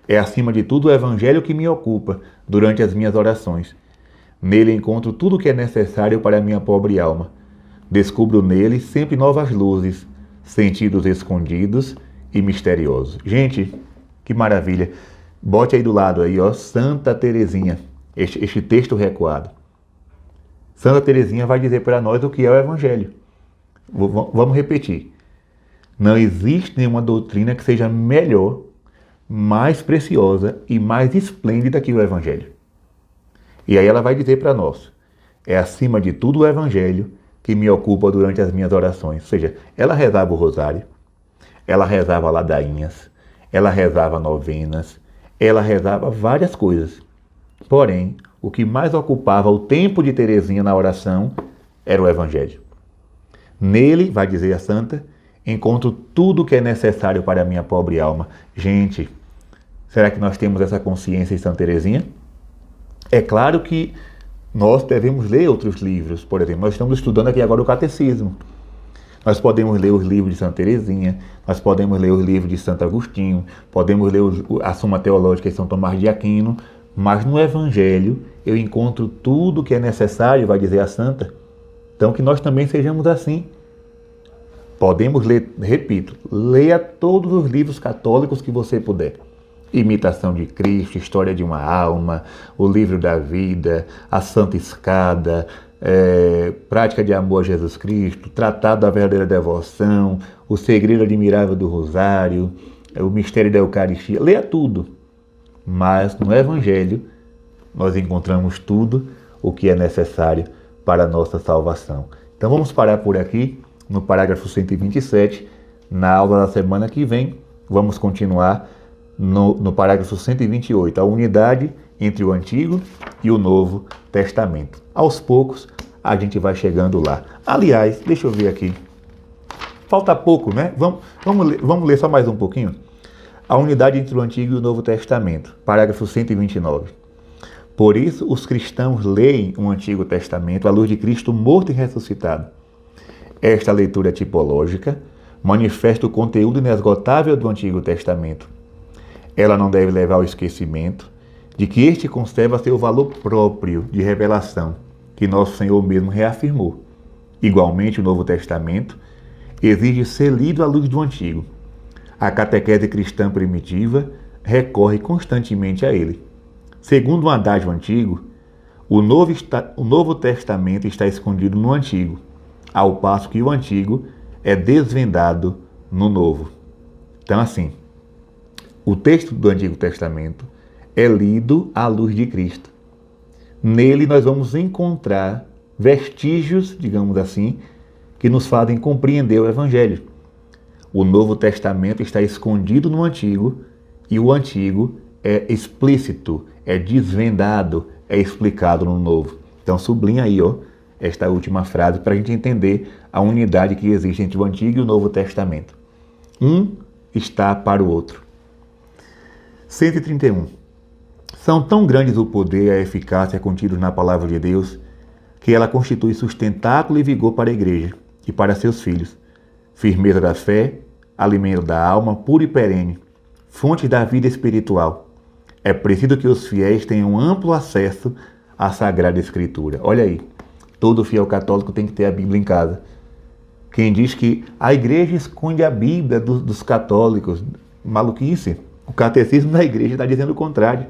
É, acima de tudo, o Evangelho que me ocupa durante as minhas orações. Nele encontro tudo o que é necessário para a minha pobre alma. Descubro nele sempre novas luzes, sentidos escondidos e misteriosos. Gente, que maravilha! Bote aí do lado aí, ó, Santa Teresinha, este texto recuado. Santa Teresinha vai dizer para nós o que é o Evangelho. Vamos repetir. Não existe nenhuma doutrina que seja melhor, mais preciosa e mais esplêndida que o Evangelho. E aí ela vai dizer para nós: é acima de tudo o Evangelho que me ocupa durante as minhas orações. Ou seja, ela rezava o rosário, ela rezava ladainhas, ela rezava novenas, ela rezava várias coisas. Porém, o que mais ocupava o tempo de Teresinha na oração era o Evangelho. Nele, vai dizer a santa, encontro tudo o que é necessário para a minha pobre alma. Gente, será que nós temos essa consciência em Santa Teresinha? É claro que nós devemos ler outros livros. Por exemplo, nós estamos estudando aqui agora o Catecismo. Nós podemos ler os livros de Santa Teresinha, nós podemos ler os livros de Santo Agostinho, podemos ler a Suma Teológica de São Tomás de Aquino, mas no Evangelho eu encontro tudo o que é necessário, vai dizer a santa. Então que nós também sejamos assim. Podemos ler, repito, leia todos os livros católicos que você puder. Imitação de Cristo, História de uma Alma, o Livro da Vida, a Santa Escada, Prática de Amor a Jesus Cristo, Tratado da Verdadeira Devoção, O Segredo Admirável do Rosário, o Mistério da Eucaristia. Leia tudo. Mas no Evangelho nós encontramos tudo o que é necessário para a nossa salvação. Então vamos parar por aqui, no parágrafo 127. Na aula da semana que vem, Vamos continuar no parágrafo 128, a unidade entre o Antigo e o Novo Testamento. Aos poucos, a gente vai chegando lá. Aliás, deixa eu ver aqui. Falta pouco, né? Vamos ler só mais um pouquinho. A unidade entre o Antigo e o Novo Testamento, parágrafo 129. Por isso, os cristãos leem o Antigo Testamento à luz de Cristo morto e ressuscitado. Esta leitura tipológica manifesta o conteúdo inesgotável do Antigo Testamento. Ela não deve levar ao esquecimento de que este conserva seu valor próprio de revelação, que nosso Senhor mesmo reafirmou. Igualmente, o Novo Testamento exige ser lido à luz do Antigo. A catequese cristã primitiva recorre constantemente a ele. Segundo um adágio antigo, o Novo Testamento está escondido no Antigo, ao passo que o Antigo é desvendado no Novo. Então, assim, o texto do Antigo Testamento é lido à luz de Cristo. Nele nós vamos encontrar vestígios, digamos assim, que nos fazem compreender o Evangelho. O Novo Testamento está escondido no Antigo e o Antigo é explícito, é desvendado, é explicado no Novo. Então sublinha aí, esta última frase para a gente entender a unidade que existe entre o Antigo e o Novo Testamento. Um está para o outro. 131. São tão grandes o poder e a eficácia contidos na Palavra de Deus que ela constitui sustentáculo e vigor para a Igreja e para seus filhos, firmeza da fé, alimento da alma, puro e perene, fonte da vida espiritual. É preciso que os fiéis tenham amplo acesso à Sagrada Escritura. Olha aí, todo fiel católico tem que ter a Bíblia em casa. Quem diz que a igreja esconde a Bíblia dos católicos, maluquice. O catecismo da igreja está dizendo o contrário.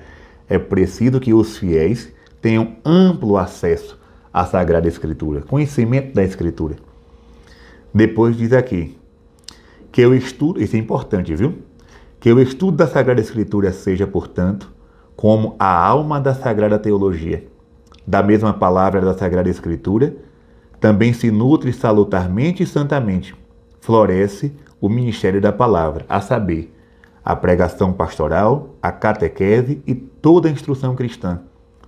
É preciso que os fiéis tenham amplo acesso à Sagrada Escritura, conhecimento da Escritura. Depois diz aqui, que o estudo, isso é importante, viu? Que o estudo da Sagrada Escritura seja, portanto, como a alma da Sagrada Teologia. Da mesma palavra da Sagrada Escritura, também se nutre salutarmente e santamente, floresce o ministério da palavra, a saber, a pregação pastoral, a catequese e toda a instrução cristã,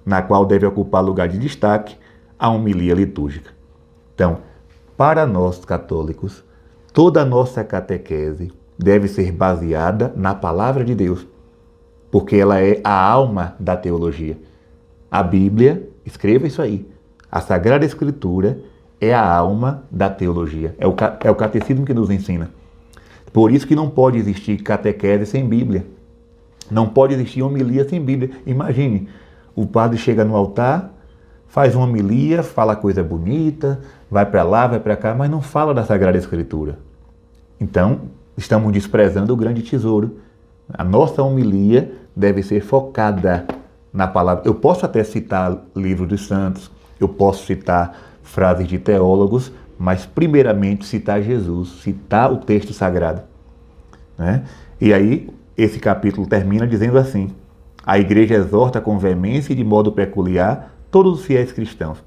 na qual deve ocupar lugar de destaque a homilia litúrgica. Então, para nós católicos, toda a nossa catequese deve ser baseada na palavra de Deus, porque ela é a alma da teologia. A Bíblia, escreva isso aí, a Sagrada Escritura é a alma da teologia, é o catecismo que nos ensina. Por isso que não pode existir catequese sem Bíblia, não pode existir homilia sem Bíblia. Imagine, o padre chega no altar, faz uma homilia, fala coisa bonita, vai para lá, vai para cá, mas não fala da Sagrada Escritura. Então, estamos desprezando o grande tesouro. A nossa homilia deve ser focada na palavra. Eu posso até citar livros dos santos, eu posso citar frases de teólogos, mas primeiramente citar Jesus, citar o texto sagrado. Né? E aí, esse capítulo termina dizendo assim: a igreja exorta com veemência e de modo peculiar todos os fiéis cristãos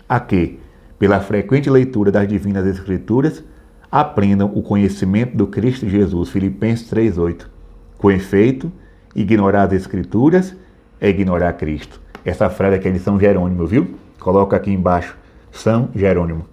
a que, pela frequente leitura das divinas escrituras, aprendam o conhecimento do Cristo Jesus. Filipenses 3:8. Com efeito, ignorar as escrituras é ignorar Cristo. Essa frase aqui é de São Jerônimo, viu? Coloca aqui embaixo, São Jerônimo.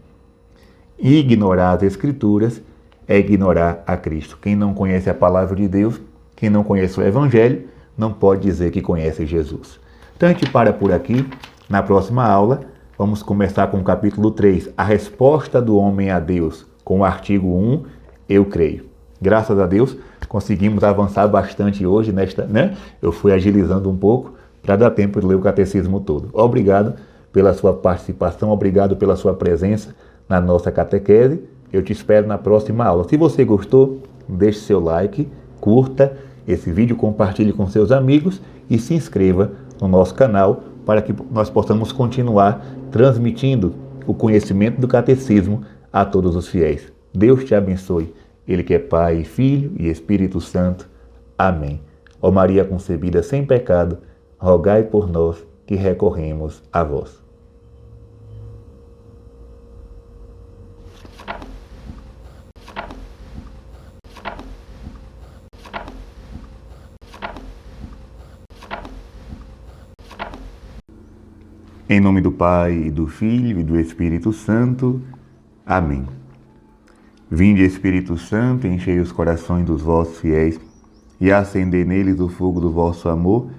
Ignorar as escrituras é ignorar a Cristo. Quem não conhece a palavra de Deus, quem não conhece o Evangelho, não pode dizer que conhece Jesus. Então a gente para por aqui. Na próxima aula, vamos começar com o capítulo 3, a resposta do homem a Deus, com o artigo 1, eu creio. Graças a Deus, conseguimos avançar bastante hoje nesta, né? Eu fui agilizando um pouco para dar tempo de ler o catecismo todo. Obrigado pela sua participação, obrigado pela sua presença na nossa catequese. Eu te espero na próxima aula. Se você gostou, deixe seu like, curta esse vídeo, compartilhe com seus amigos e se inscreva no nosso canal para que nós possamos continuar transmitindo o conhecimento do catecismo a todos os fiéis. Deus te abençoe. Ele que é Pai, Filho e Espírito Santo. Amém. Ó Maria concebida sem pecado, rogai por nós que recorremos a vós. Em nome do Pai, e do Filho e do Espírito Santo. Amém. Vinde, Espírito Santo, enchei os corações dos vossos fiéis e acendei neles o fogo do vosso amor.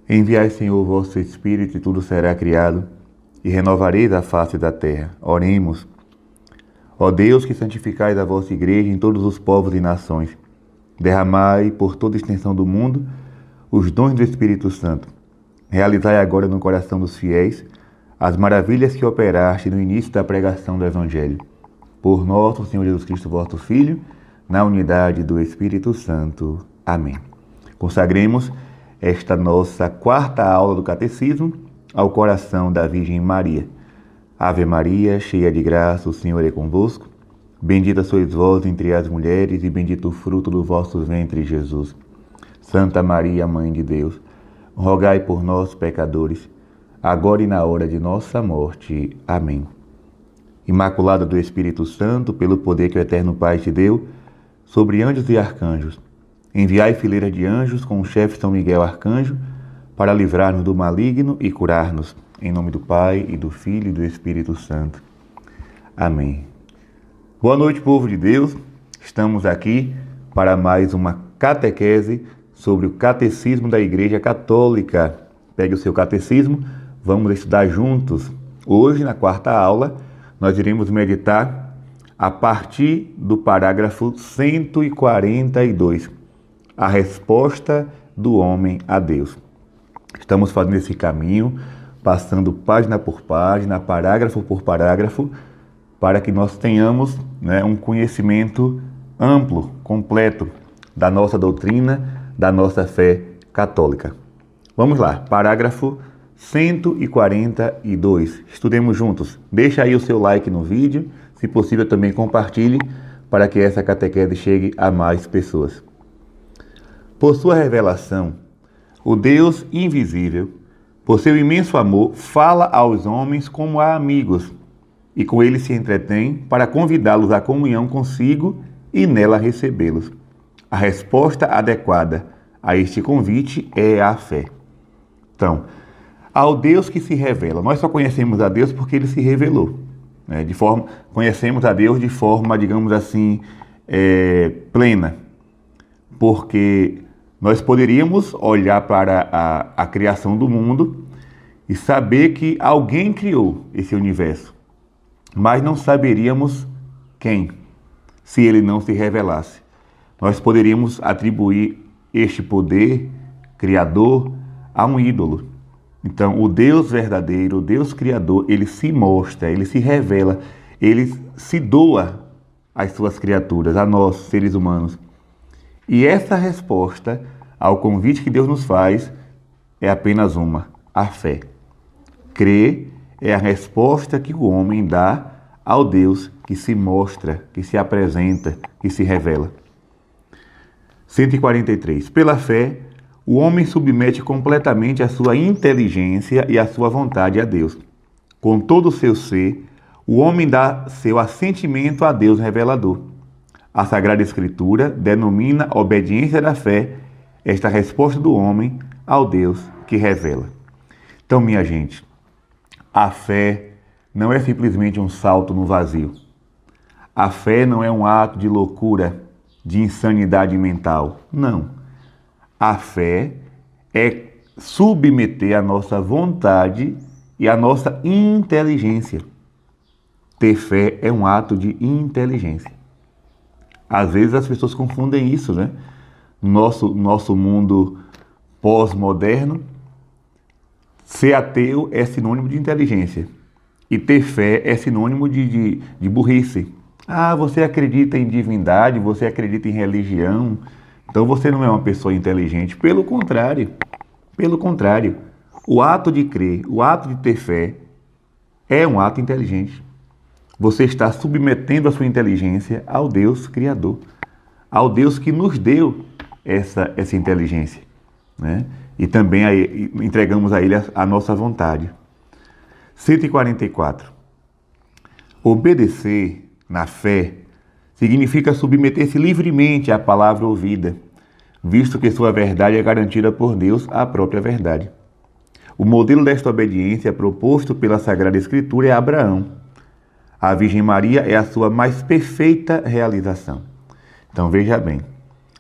Enviai, Senhor, o vosso Espírito, e tudo será criado, e renovareis a face da terra. Oremos. Ó Deus, que santificais a vossa Igreja em todos os povos e nações, derramai por toda a extensão do mundo os dons do Espírito Santo. Realizai agora no coração dos fiéis as maravilhas que operaste no início da pregação do Evangelho. Por nosso Senhor Jesus Cristo, vosso Filho, na unidade do Espírito Santo. Amém. Consagremos esta nossa quarta aula do Catecismo ao coração da Virgem Maria. Ave Maria, cheia de graça, o Senhor é convosco. Bendita sois vós entre as mulheres e bendito o fruto do vosso ventre, Jesus. Santa Maria, Mãe de Deus, rogai por nós, pecadores, agora e na hora de nossa morte. Amém. Imaculada do Espírito Santo, pelo poder que o Eterno Pai te deu, sobre anjos e arcanjos, enviai fileira de anjos com o chefe São Miguel Arcanjo, para livrar-nos do maligno e curar-nos. Em nome do Pai, e do Filho e do Espírito Santo. Amém. Boa noite, povo de Deus. Estamos aqui para mais uma catequese sobre o Catecismo da Igreja Católica. Pegue o seu catecismo, vamos estudar juntos. Hoje, na quarta aula, nós iremos meditar a partir do parágrafo 142, a resposta do homem a Deus. Estamos fazendo esse caminho, passando página por página, parágrafo por parágrafo, para que nós tenhamos um conhecimento amplo, completo da nossa doutrina, da nossa fé católica. Vamos lá, parágrafo 142. Estudemos juntos. Deixa aí o seu like no vídeo, se possível também compartilhe para que essa catequese chegue a mais pessoas. Por sua revelação, o Deus invisível, por seu imenso amor, fala aos homens como a amigos, e com eles se entretém para convidá-los à comunhão consigo e nela recebê-los. A resposta adequada a este convite é a fé. Então, ao Deus que se revela, nós só conhecemos a Deus porque Ele se revelou. Conhecemos a Deus de forma, digamos assim, plena, porque nós poderíamos olhar para a criação do mundo e saber que alguém criou esse universo, mas não saberíamos quem, se Ele não se revelasse. Nós poderíamos atribuir este poder criador a um ídolo. Então, o Deus verdadeiro, o Deus criador, Ele se mostra, Ele se revela, Ele se doa às suas criaturas, a nós, seres humanos. E essa resposta ao convite que Deus nos faz é apenas uma, a fé. Crer é a resposta que o homem dá ao Deus que se mostra, que se apresenta, que se revela. 143. Pela fé, o homem submete completamente a sua inteligência e a sua vontade a Deus. Com todo o seu ser, o homem dá seu assentimento a Deus revelador. A Sagrada Escritura denomina obediência da fé esta resposta do homem ao Deus que revela. Então, minha gente, a fé não é simplesmente um salto no vazio. A fé não é um ato de loucura, de insanidade mental. Não. A fé é submeter a nossa vontade e a nossa inteligência. Ter fé é um ato de inteligência. Às vezes as pessoas confundem isso, né? Nosso mundo pós-moderno, ser ateu é sinônimo de inteligência. E ter fé é sinônimo de burrice. Ah, você acredita em divindade, você acredita em religião, então você não é uma pessoa inteligente. Pelo contrário, o ato de crer, o ato de ter fé é um ato inteligente. Você está submetendo a sua inteligência ao Deus Criador, ao Deus que nos deu essa inteligência, né? E também entregamos a Ele a nossa vontade. 144. Obedecer na fé significa submeter-se livremente à palavra ouvida, visto que sua verdade é garantida por Deus, a própria verdade. O modelo desta obediência proposto pela Sagrada Escritura é Abraão. A Virgem Maria é a sua mais perfeita realização. Então veja bem,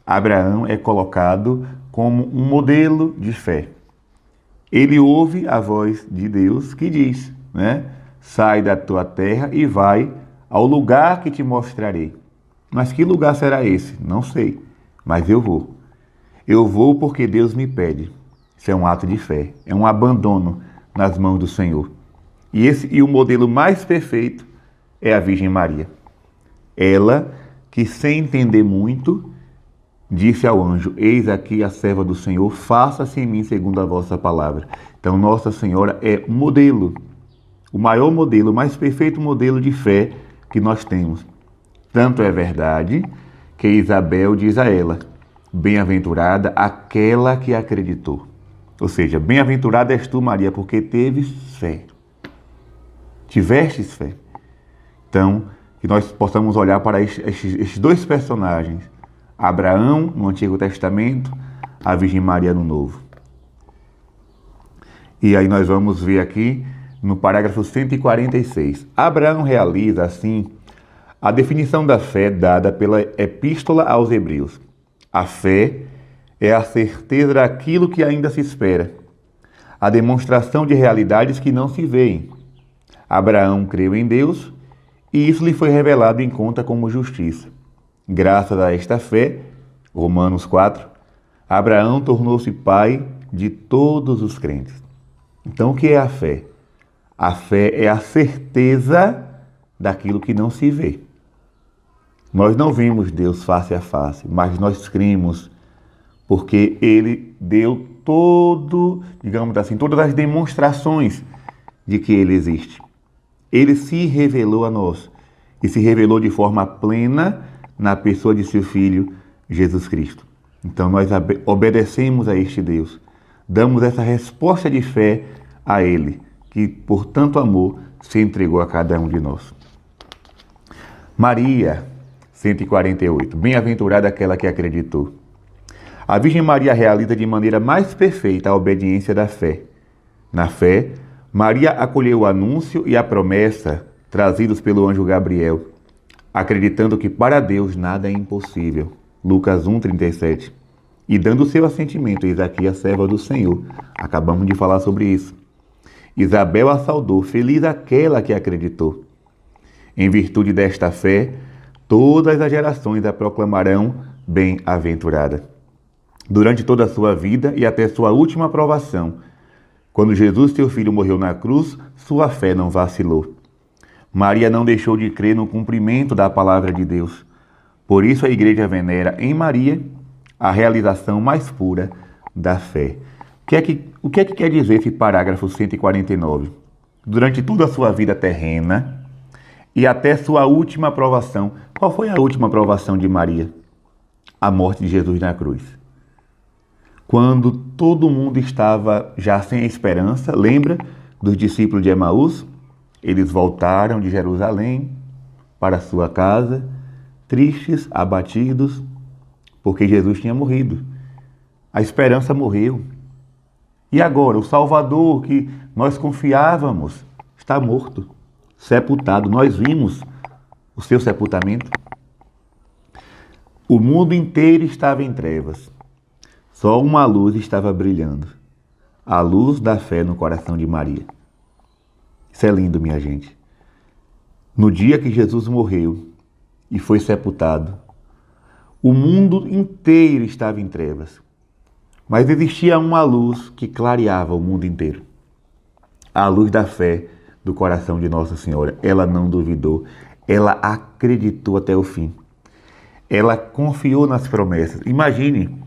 Abraão é colocado como um modelo de fé. Ele ouve a voz de Deus que diz, né? Sai da tua terra e vai ao lugar que te mostrarei. Mas que lugar será esse? Não sei, mas eu vou. Eu vou porque Deus me pede. Isso é um ato de fé, é um abandono nas mãos do Senhor. E o modelo mais perfeito é a Virgem Maria. Ela, que sem entender muito, disse ao anjo: eis aqui a serva do Senhor, faça-se em mim segundo a vossa palavra. Então Nossa Senhora é um modelo, o maior modelo, o mais perfeito modelo de fé que nós temos. Tanto é verdade que Isabel diz a ela: bem-aventurada aquela que acreditou. Ou seja, bem-aventurada és tu, Maria, porque teves fé. Tivestes fé. Então, que nós possamos olhar para estes dois personagens, Abraão no Antigo Testamento, a Virgem Maria no Novo. E aí nós vamos ver aqui no parágrafo 146. Abraão realiza, assim, a definição da fé dada pela Epístola aos Hebreus. A fé é a certeza daquilo que ainda se espera, a demonstração de realidades que não se veem. Abraão creu em Deus e isso lhe foi revelado em conta como justiça. Graças a esta fé, Romanos 4, Abraão tornou-se pai de todos os crentes. Então, o que é a fé? A fé é a certeza daquilo que não se vê. Nós não vimos Deus face a face, mas nós cremos porque Ele deu digamos assim, todas as demonstrações de que Ele existe. Ele se revelou a nós e se revelou de forma plena na pessoa de seu Filho, Jesus Cristo. Então nós obedecemos a este Deus, damos essa resposta de fé a Ele, que por tanto amor se entregou a cada um de nós. Maria, 148. Bem-aventurada aquela que acreditou. A Virgem Maria realiza de maneira mais perfeita a obediência da fé. Na fé, Maria acolheu o anúncio e a promessa trazidos pelo anjo Gabriel, acreditando que para Deus nada é impossível. Lucas 1:37. E dando seu assentimento, eis aqui a serva do Senhor. Acabamos de falar sobre isso. Isabel a saudou, feliz aquela que acreditou. Em virtude desta fé, todas as gerações a proclamarão bem-aventurada. Durante toda a sua vida e até sua última provação, quando Jesus, seu filho, morreu na cruz, sua fé não vacilou. Maria não deixou de crer no cumprimento da palavra de Deus. Por isso a Igreja venera em Maria a realização mais pura da fé. O que é que quer dizer esse parágrafo 149? Durante toda a sua vida terrena e até sua última provação. Qual foi a última provação de Maria? A morte de Jesus na cruz. Quando todo mundo estava já sem esperança, lembra dos discípulos de Emaús? Eles voltaram de Jerusalém para sua casa, tristes, abatidos, porque Jesus tinha morrido. A esperança morreu. E agora, o Salvador que nós confiávamos está morto, sepultado. Nós vimos o seu sepultamento. O mundo inteiro estava em trevas. Só uma luz estava brilhando. A luz da fé no coração de Maria. Isso é lindo, minha gente. No dia que Jesus morreu e foi sepultado, o mundo inteiro estava em trevas. Mas existia uma luz que clareava o mundo inteiro. A luz da fé do coração de Nossa Senhora. Ela não duvidou. Ela acreditou até o fim. Ela confiou nas promessas. Imagine,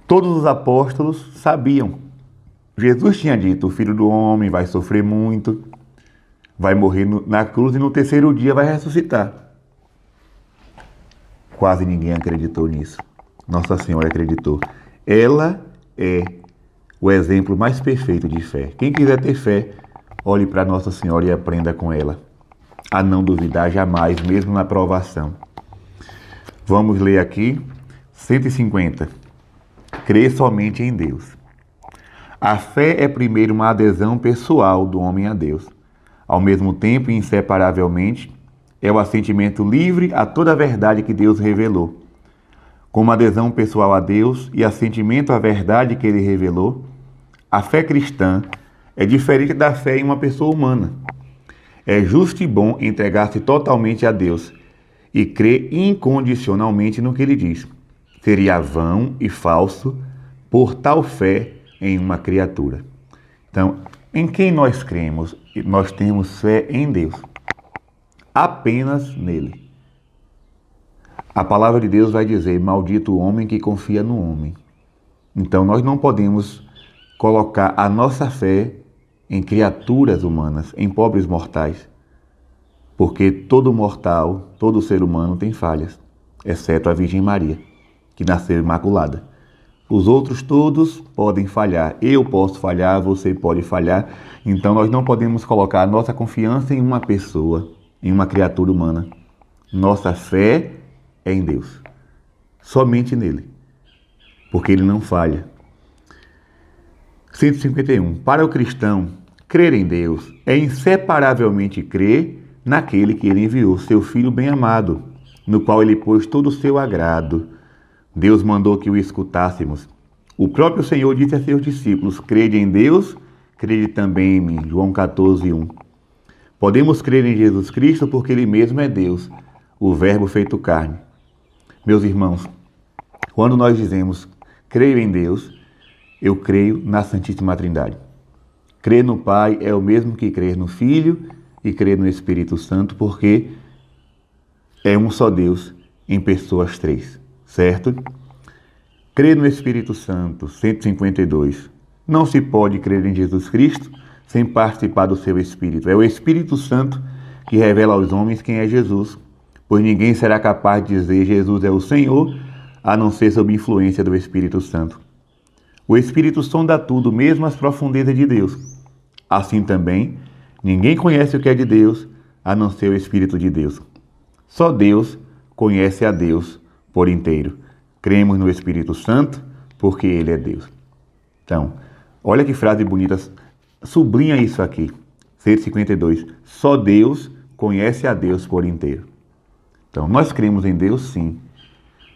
todos os apóstolos sabiam. Jesus tinha dito, o Filho do Homem vai sofrer muito, vai morrer na cruz e no terceiro dia vai ressuscitar. Quase ninguém acreditou nisso. Nossa Senhora acreditou. Ela é o exemplo mais perfeito de fé. Quem quiser ter fé, olhe para Nossa Senhora e aprenda com ela. A não duvidar jamais, mesmo na provação. Vamos ler aqui, 150. Crê somente em Deus. A fé é primeiro uma adesão pessoal do homem a Deus. Ao mesmo tempo, inseparavelmente, é o assentimento livre a toda a verdade que Deus revelou. Como adesão pessoal a Deus e assentimento à verdade que Ele revelou, a fé cristã é diferente da fé em uma pessoa humana. É justo e bom entregar-se totalmente a Deus e crer incondicionalmente no que Ele diz. Seria vão e falso por tal fé em uma criatura. Então, em quem nós cremos? Nós temos fé em Deus. Apenas nele. A palavra de Deus vai dizer: maldito o homem que confia no homem. Então, nós não podemos colocar a nossa fé em criaturas humanas, em pobres mortais. Porque todo mortal, todo ser humano tem falhas, exceto a Virgem Maria, que nasceu imaculada. Os outros todos podem falhar. Eu posso falhar, você pode falhar. Então nós não podemos colocar a nossa confiança em uma pessoa, em uma criatura humana. Nossa fé é em Deus. Somente nele. Porque ele não falha. 151. Para o cristão, crer em Deus é inseparavelmente crer naquele que ele enviou, seu Filho bem-amado, no qual ele pôs todo o seu agrado. Deus mandou que o escutássemos. O próprio Senhor disse a seus discípulos: crede em Deus, crede também em mim. João 14:1. Podemos crer em Jesus Cristo porque Ele mesmo é Deus, o Verbo feito carne. Meus irmãos, quando nós dizemos creio em Deus, eu creio na Santíssima Trindade. Crer no Pai é o mesmo que crer no Filho e crer no Espírito Santo, porque é um só Deus em pessoas três, certo? Crer no Espírito Santo, 152. Não se pode crer em Jesus Cristo sem participar do seu Espírito. É o Espírito Santo que revela aos homens quem é Jesus, pois ninguém será capaz de dizer Jesus é o Senhor, a não ser sob influência do Espírito Santo. O Espírito sonda tudo, mesmo as profundezas de Deus. Assim também, ninguém conhece o que é de Deus, a não ser o Espírito de Deus. Só Deus conhece a Deus por inteiro. Cremos no Espírito Santo, porque Ele é Deus. Então, olha que frase bonita, sublinha isso aqui. 152. Só Deus conhece a Deus por inteiro. Então, nós cremos em Deus, sim,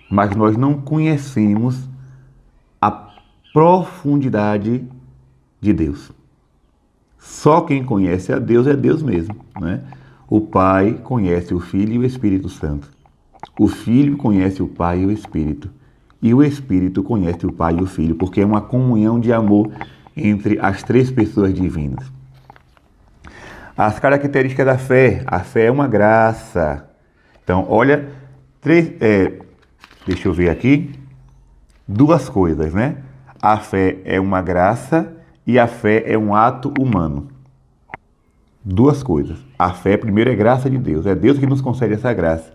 mas nós não conhecemos a profundidade de Deus. Só quem conhece a Deus é Deus mesmo, né? O Pai conhece o Filho e o Espírito Santo. O Filho conhece o Pai e o Espírito. E o Espírito conhece o Pai e o Filho, porque é uma comunhão de amor entre as três pessoas divinas. As características da fé. A fé é uma graça. Então, olha, deixa eu ver aqui. Duas coisas, né? A fé é uma graça e a fé é um ato humano. Duas coisas. A fé, primeiro, é graça de Deus. É Deus que nos concede essa graça.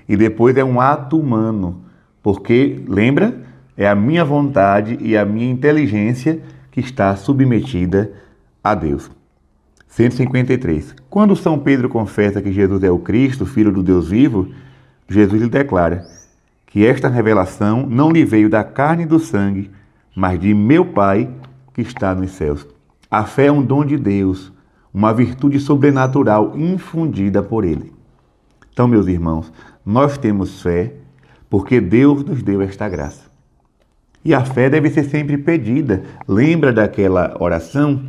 E depois é um ato humano. Porque, lembra, é a minha vontade e a minha inteligência que está submetida a Deus. 153. Quando São Pedro confessa que Jesus é o Cristo, Filho do Deus vivo, Jesus lhe declara que esta revelação não lhe veio da carne e do sangue, mas de meu Pai que está nos céus. A fé é um dom de Deus, uma virtude sobrenatural infundida por Ele. Então, meus irmãos, nós temos fé porque Deus nos deu esta graça. E a fé deve ser sempre pedida. Lembra daquela oração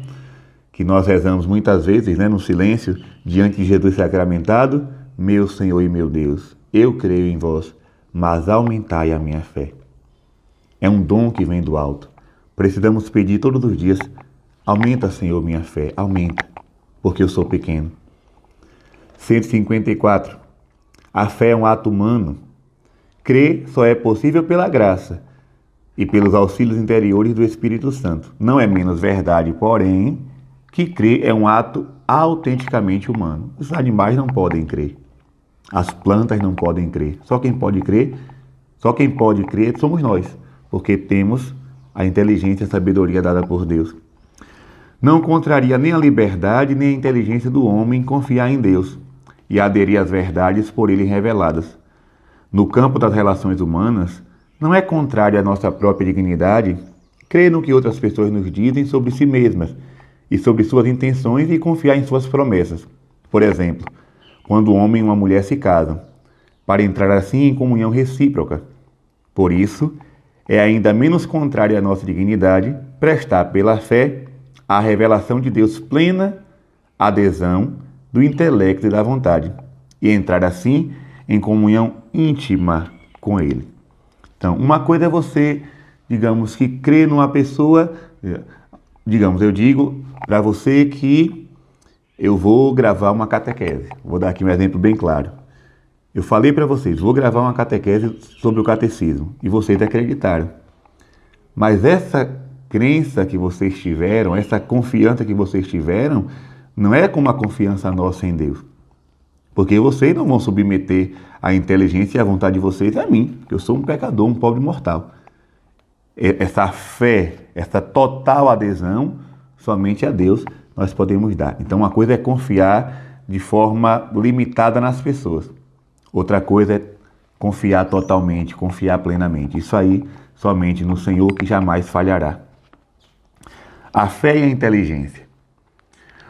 que nós rezamos muitas vezes, né, no silêncio, diante de Jesus sacramentado? Meu Senhor e meu Deus, eu creio em vós, mas aumentai a minha fé. É um dom que vem do alto. Precisamos pedir todos os dias: aumenta, Senhor, minha fé, aumenta, porque eu sou pequeno. 154. A fé é um ato humano. Crer só é possível pela graça e pelos auxílios interiores do Espírito Santo. Não é menos verdade, porém, que crer é um ato autenticamente humano. Os animais não podem crer. As plantas não podem crer. Só quem pode crer somos nós, porque temos a inteligência e a sabedoria dada por Deus. Não contraria nem a liberdade nem a inteligência do homem confiar em Deus e aderir às verdades por ele reveladas. No campo das relações humanas, não é contrário à nossa própria dignidade crer no que outras pessoas nos dizem sobre si mesmas e sobre suas intenções e confiar em suas promessas. Por exemplo, quando um homem e uma mulher se casam, para entrar assim em comunhão recíproca. Por isso, é ainda menos contrário à nossa dignidade prestar pela fé a revelação de Deus plena adesão do intelecto e da vontade, e entrar assim em comunhão íntima com Ele. Então, uma coisa é você, digamos, que crê numa pessoa, digamos, eu digo para você que eu vou gravar uma catequese. Vou dar aqui um exemplo bem claro. Eu falei para vocês, vou gravar uma catequese sobre o catecismo, e vocês acreditaram. Mas essa crença que vocês tiveram, essa confiança que vocês tiveram, não é como a confiança nossa em Deus. Porque vocês não vão submeter a inteligência e a vontade de vocês a mim, porque eu sou um pecador, um pobre mortal. Essa fé, essa total adesão, somente a Deus nós podemos dar. Então, uma coisa é confiar de forma limitada nas pessoas. Outra coisa é confiar totalmente, confiar plenamente. Isso aí, somente no Senhor que jamais falhará. A fé e a inteligência.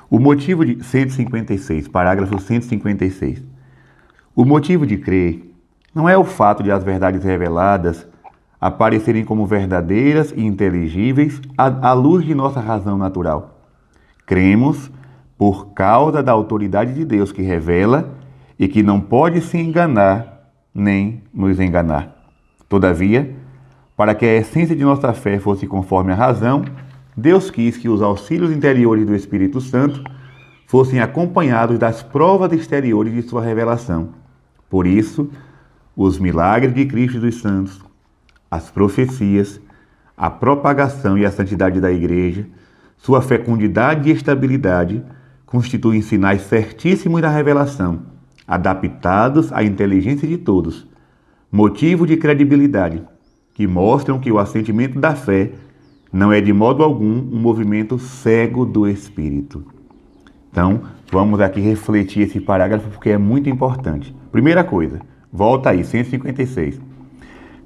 O motivo de 156, parágrafo 156. O motivo de crer não é o fato de as verdades reveladas aparecerem como verdadeiras e inteligíveis à luz de nossa razão natural. Cremos por causa da autoridade de Deus que revela e que não pode se enganar nem nos enganar. Todavia, para que a essência de nossa fé fosse conforme a razão, Deus quis que os auxílios interiores do Espírito Santo fossem acompanhados das provas exteriores de sua revelação. Por isso, os milagres de Cristo e dos santos, as profecias, a propagação e a santidade da Igreja, sua fecundidade e estabilidade constituem sinais certíssimos da revelação, adaptados à inteligência de todos, motivo de credibilidade, que mostram que o assentimento da fé não é de modo algum um movimento cego do Espírito. Então, vamos aqui refletir esse parágrafo porque é muito importante. Primeira coisa, volta aí, 156.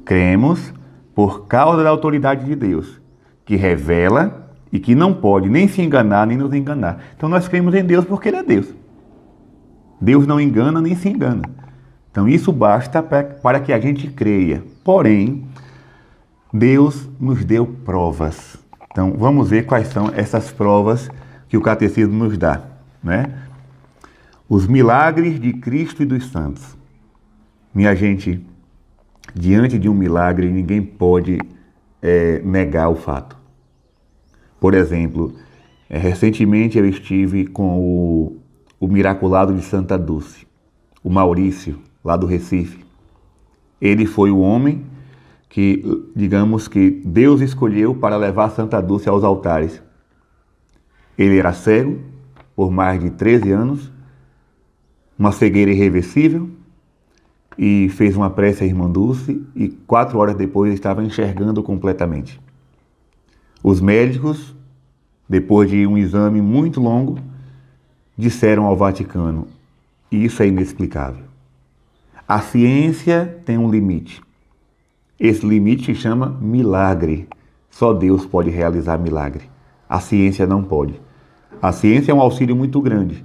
Cremos por causa da autoridade de Deus, que revela e que não pode nem se enganar nem nos enganar. Então, nós cremos em Deus porque Ele é Deus. Deus não engana nem se engana. Então, isso basta para que a gente creia. Porém, Deus nos deu provas. Então, vamos ver quais são essas provas que o catecismo nos dá, né? Os milagres de Cristo e dos santos. Minha gente, diante de um milagre, ninguém pode negar o fato. Por exemplo, recentemente eu estive com o miraculado de Santa Dulce, o Maurício, lá do Recife. Ele foi o homem que, digamos que Deus escolheu para levar Santa Dulce aos altares. Ele era cego por mais de 13 anos, uma cegueira irreversível, e fez uma prece à irmã Dulce e 4 horas depois estava enxergando completamente. Os médicos, depois de um exame muito longo, disseram ao Vaticano: isso é inexplicável. A ciência tem um limite. Esse limite se chama milagre. Só Deus pode realizar milagre. A ciência não pode. A ciência é um auxílio muito grande,